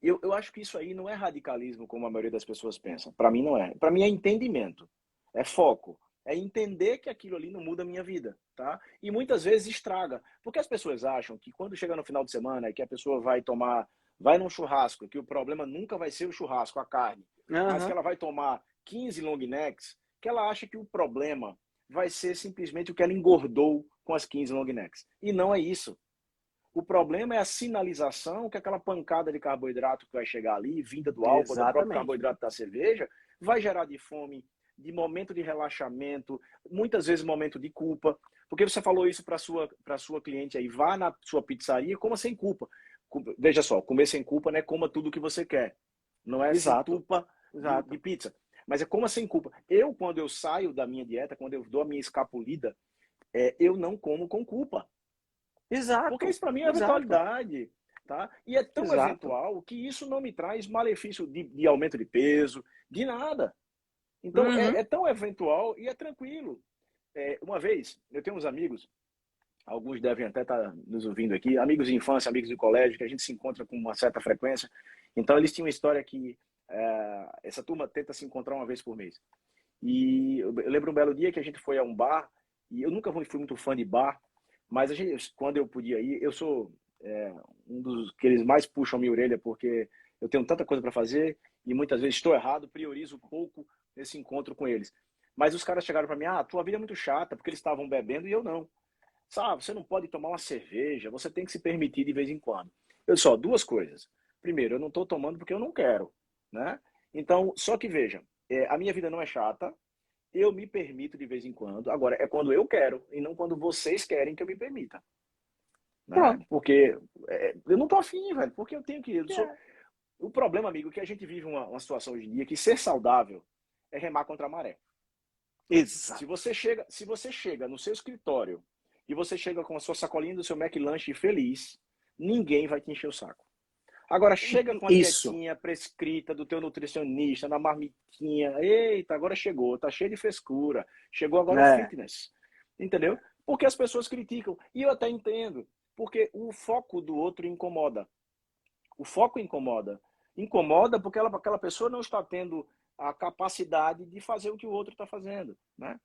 eu acho que isso aí não é radicalismo como a maioria das pessoas pensa. Para mim não é. Para mim é entendimento, é foco, é entender que aquilo ali não muda a minha vida, tá? E muitas vezes estraga, porque as pessoas acham que quando chega no final de semana, que a pessoa vai num churrasco, que o problema nunca vai ser o churrasco, a carne, mas que ela vai tomar 15 long necks, que ela acha que o problema vai ser simplesmente o que ela engordou com as 15 long necks. E não é isso. O problema é a sinalização que aquela pancada de carboidrato que vai chegar ali, vinda do álcool, do próprio Exatamente. carboidrato da cerveja, vai gerar de fome, de momento de relaxamento, muitas vezes momento de culpa. Porque você falou isso para sua cliente aí, vá na sua pizzaria e coma sem culpa. Veja só, comer sem culpa não é coma tudo o que você quer. Não é se Exato. entupa Exato. de pizza. Mas é coma sem culpa. Quando eu saio da minha dieta, quando eu dou a minha escapulida, eu não como com culpa. Porque Exato. isso para mim é Exato. eventualidade, tá? E é tão Exato. eventual que isso não me traz malefício de aumento de peso, de nada. Então é tão eventual e é tranquilo. Uma vez, eu tenho uns amigos, alguns devem até estar nos ouvindo aqui, amigos de infância, amigos de colégio, que a gente se encontra com uma certa frequência. Então eles tinham uma história que essa turma tenta se encontrar uma vez por mês. E eu lembro um belo dia que a gente foi a um bar, e eu nunca fui muito fã de bar, mas quando eu podia ir, eu sou um dos que eles mais puxam a minha orelha, porque eu tenho tanta coisa para fazer e muitas vezes estou errado, priorizo pouco esse encontro com eles. Mas os caras chegaram para mim, tua vida é muito chata, porque eles estavam bebendo e eu não. Sabe, você não pode tomar uma cerveja, você tem que se permitir de vez em quando. Duas coisas. Primeiro, eu não estou tomando porque eu não quero, né? Então, só que veja, a minha vida não é chata, eu me permito de vez em quando. Agora, é quando eu quero e não quando vocês querem que eu me permita. Né? Porque eu não tô afim, velho. Porque eu tenho que... O problema, amigo, é que a gente vive uma situação hoje em dia que ser saudável é remar contra a maré. Exato. Se você chega no seu escritório e você chega com a sua sacolinha do seu McLanche feliz, ninguém vai te encher o saco. Agora chega com a dietinha prescrita do teu nutricionista, na marmitinha. Eita, agora chegou, tá cheio de frescura. Chegou agora o fitness. Entendeu? Porque as pessoas criticam. E eu até entendo. Porque o foco do outro incomoda. O foco incomoda. Incomoda porque aquela pessoa não está tendo a capacidade de fazer o que o outro está fazendo, né?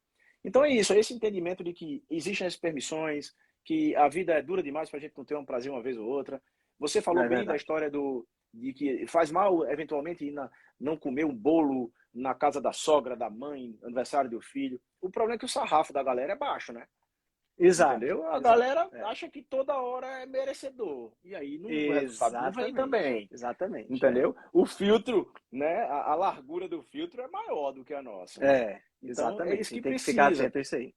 Então é isso, é esse entendimento de que existem as permissões, que a vida é dura demais para a gente não ter um prazer uma vez ou outra. Você falou bem da história de que faz mal, eventualmente, não comer um bolo na casa da sogra, da mãe, aniversário do filho. O problema é que o sarrafo da galera é baixo, né? Exato. Entendeu? A galera acha que toda hora é merecedor. E aí o resultado não vem também. Exatamente. Entendeu? O filtro, né? A largura do filtro é maior do que a nossa. Exatamente. Então, é isso que tem precisa. que ficar atento a isso aí.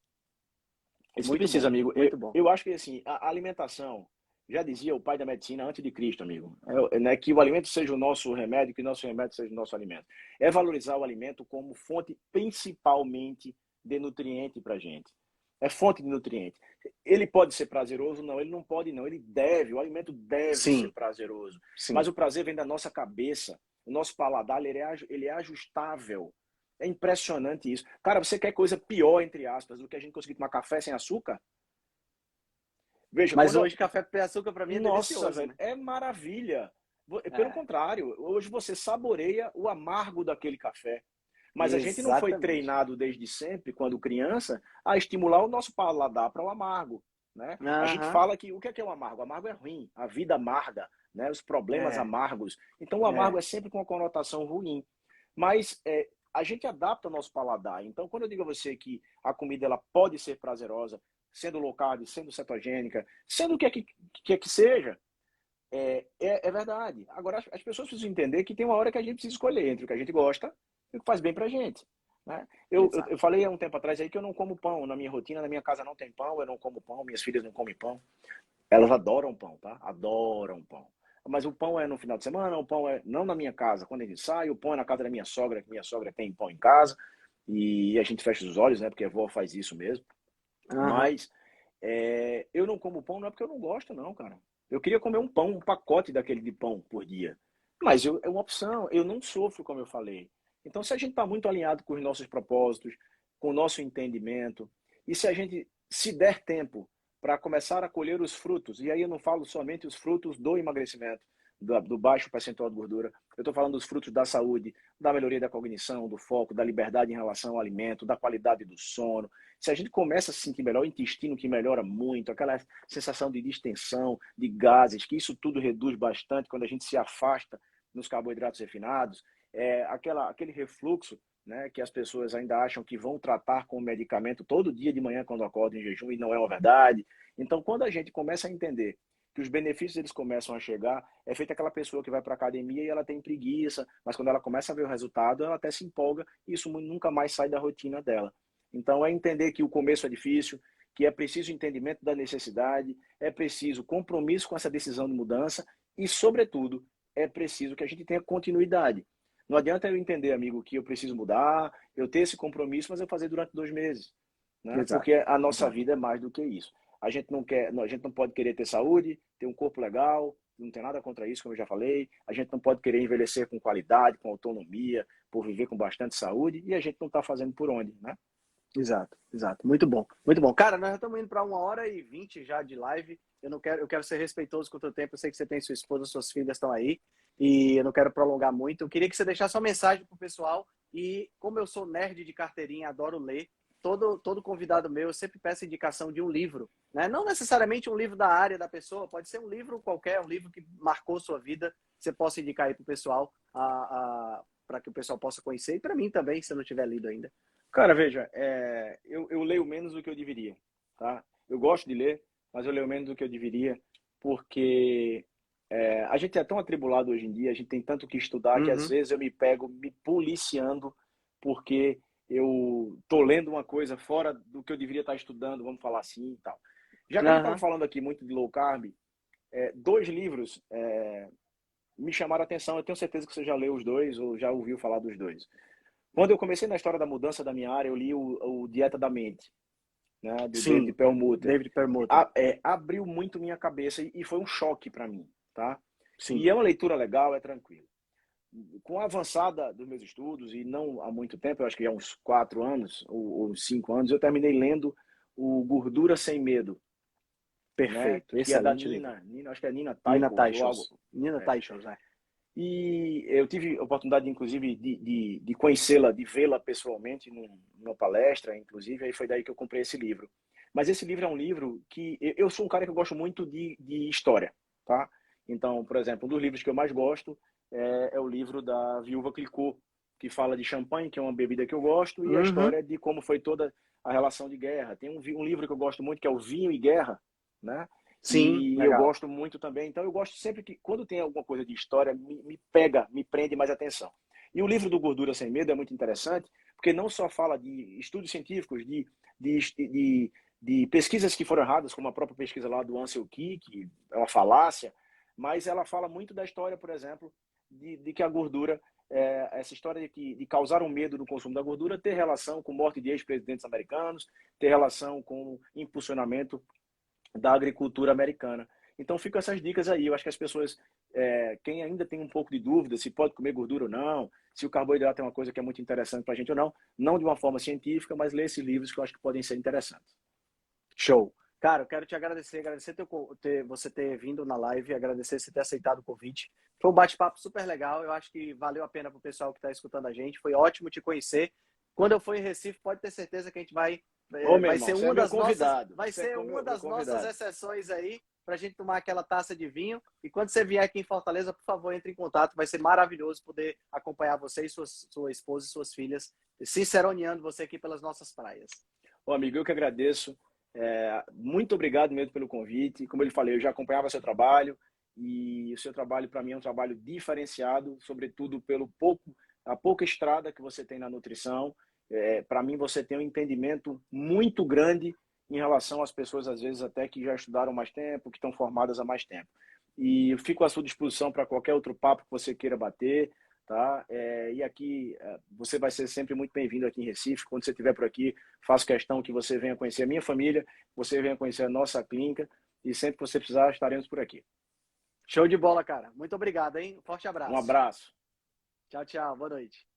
Isso que precisa, amigo. Eu acho que assim, a alimentação, já dizia o pai da medicina antes de Cristo, amigo, né, que o alimento seja o nosso remédio, que o nosso remédio seja o nosso alimento. É valorizar o alimento como fonte principalmente de nutriente para a gente. É fonte de nutriente. Ele pode ser prazeroso? Não, ele não pode não. Ele deve, o alimento deve ser prazeroso. Sim. Mas o prazer vem da nossa cabeça. O nosso paladar, ele é ajustável. É impressionante isso. Cara, você quer coisa pior, entre aspas, do que a gente conseguir tomar café sem açúcar? Veja, mas hoje café sem açúcar para mim é delicioso. Velho, né? É maravilha. Pelo contrário, hoje você saboreia o amargo daquele café. Mas a gente não foi treinado desde sempre, quando criança, a estimular o nosso paladar para o amargo, né? A gente fala que o que é o amargo? O amargo é ruim, a vida amarga, né? Os problemas amargos. Então o amargo é sempre com uma conotação ruim. Mas a gente adapta o nosso paladar. Então quando eu digo a você que a comida ela pode ser prazerosa, sendo low carb, sendo cetogênica, sendo o que é que seja, é verdade. Agora as pessoas precisam entender que tem uma hora que a gente precisa escolher entre o que a gente gosta e o que faz bem pra gente, né? Eu falei há um tempo atrás aí que eu não como pão. Na minha rotina, na minha casa não tem pão, eu não como pão, minhas filhas não comem pão. Elas adoram pão, tá? Adoram pão. Mas o pão é no final de semana, o pão é não na minha casa. Quando a gente sai, o pão é na casa da minha sogra, que minha sogra tem pão em casa. E a gente fecha os olhos, né? Porque a avó faz isso mesmo. Mas eu não como pão não é porque eu não gosto, não, cara. Eu queria comer um pão, um pacote daquele de pão por dia. Mas é uma opção. Eu não sofro, como eu falei. Então, se a gente está muito alinhado com os nossos propósitos, com o nosso entendimento, e se a gente se der tempo para começar a colher os frutos, e aí eu não falo somente os frutos do emagrecimento, do baixo percentual de gordura, eu estou falando dos frutos da saúde, da melhoria da cognição, do foco, da liberdade em relação ao alimento, da qualidade do sono. Se a gente começa a se sentir melhor, o intestino que melhora muito, aquela sensação de distensão, de gases, que isso tudo reduz bastante quando a gente se afasta nos carboidratos refinados, aquele refluxo, né, que as pessoas ainda acham que vão tratar com medicamento todo dia de manhã quando acordam em jejum, e não é uma verdade. Então, quando a gente começa a entender que os benefícios eles começam a chegar, é feita aquela pessoa que vai para a academia e ela tem preguiça, mas quando ela começa a ver o resultado, ela até se empolga e isso nunca mais sai da rotina dela. Então, é entender que o começo é difícil, que é preciso entendimento da necessidade, é preciso compromisso com essa decisão de mudança e, sobretudo, é preciso que a gente tenha continuidade. Não adianta eu entender, amigo, que eu preciso mudar, eu ter esse compromisso, mas eu fazer durante 2 meses, né? Porque a nossa vida é mais do que isso. A gente não pode querer ter saúde, ter um corpo legal, não tem nada contra isso, como eu já falei. A gente não pode querer envelhecer com qualidade, com autonomia, por viver com bastante saúde, e a gente não está fazendo por onde, né? Exato. Muito bom. Muito bom. Cara, nós já estamos indo para 1h20 já de live. Eu quero ser respeitoso com o teu tempo. Eu sei que você tem sua esposa, suas filhas estão aí. E eu não quero prolongar muito. Eu queria que você deixasse uma mensagem pro pessoal. E como eu sou nerd de carteirinha, adoro ler, todo convidado meu, eu sempre peço indicação de um livro, né? Não necessariamente um livro da área da pessoa, pode ser um livro qualquer, um livro que marcou sua vida, você possa indicar aí pro pessoal, para que o pessoal possa conhecer. E para mim também, se eu não tiver lido ainda. Cara, veja, eu leio menos do que eu deveria, tá? Eu gosto de ler, mas eu leio menos do que eu deveria, porque a gente é tão atribulado hoje em dia, a gente tem tanto que estudar, que às vezes eu me pego me policiando, porque eu tô lendo uma coisa fora do que eu deveria estar estudando, vamos falar assim e tal. Já que a gente estava falando aqui muito de low carb, 2 livros me chamaram a atenção, eu tenho certeza que você já leu os 2 ou já ouviu falar dos 2. Quando eu comecei na história da mudança da minha área, eu li o Dieta da Mente, né, do Sim, David Perlmutter. David Perlmutter. Abriu muito minha cabeça e foi um choque para mim, tá? Sim. E é uma leitura legal, é tranquilo. Com a avançada dos meus estudos, e não há muito tempo, eu acho que há uns 4 anos ou 5 anos, eu terminei lendo o Gordura Sem Medo, Perfeito, né? Que é da excelente livro. Nina, acho que é Nina Nina Teichels ou algo. Teichels. Nina Teichels, né? E eu tive a oportunidade, inclusive, de conhecê-la, de vê-la pessoalmente numa palestra, inclusive, aí foi daí que eu comprei esse livro. Mas esse livro é um livro que... Eu sou um cara que eu gosto muito de história, tá? Então, por exemplo, um dos livros que eu mais gosto é o livro da Viúva Clicquot, que fala de champanhe, que é uma bebida que eu gosto, e a história de como foi toda a relação de guerra. Tem um livro que eu gosto muito, que é o Vinho e Guerra, né? Sim, E legal. eu gosto muito também. Então eu gosto sempre que, quando tem alguma coisa de história, me pega, me prende mais atenção. E o livro do Gordura Sem Medo é muito interessante, porque não só fala de estudos científicos, de pesquisas que foram erradas, como a própria pesquisa lá do Ansel Keys, que é uma falácia, mas ela fala muito da história, por exemplo, de que a gordura, essa história de causar um medo no consumo da gordura, ter relação com morte de ex-presidentes americanos, ter relação com impulsionamento da agricultura americana. Então ficam essas dicas aí. Eu acho que as pessoas, quem ainda tem um pouco de dúvida se pode comer gordura ou não, se o carboidrato é uma coisa que é muito interessante para a gente ou não, não de uma forma científica, mas ler esses livros que eu acho que podem ser interessantes. Show. Cara, eu quero te agradecer você ter vindo na live, agradecer você ter aceitado o convite. Foi um bate-papo super legal, eu acho que valeu a pena para o pessoal que está escutando a gente, foi ótimo te conhecer. Quando eu for em Recife, pode ter certeza que a gente vai ser uma das nossas exceções aí, para a gente tomar aquela taça de vinho. E quando você vier aqui em Fortaleza, por favor, entre em contato, vai ser maravilhoso poder acompanhar você e sua esposa e suas filhas, ciceroneando você aqui pelas nossas praias. Ô, amigo, eu que agradeço. Muito obrigado mesmo pelo convite. Como eu falei, eu já acompanhava seu trabalho e o seu trabalho para mim é um trabalho diferenciado, sobretudo a pouca estrada que você tem na nutrição. Para mim você tem um entendimento muito grande em relação às pessoas, às vezes até que já estudaram mais tempo, que estão formadas há mais tempo. E eu fico à sua disposição para qualquer outro papo que você queira bater. Tá? E aqui você vai ser sempre muito bem-vindo aqui em Recife. Quando você estiver por aqui, faço questão que você venha conhecer a minha família, você venha conhecer a nossa clínica e sempre que você precisar, estaremos por aqui. Show de bola, cara. Muito obrigado, hein? Forte abraço. Um abraço. Tchau, tchau. Boa noite.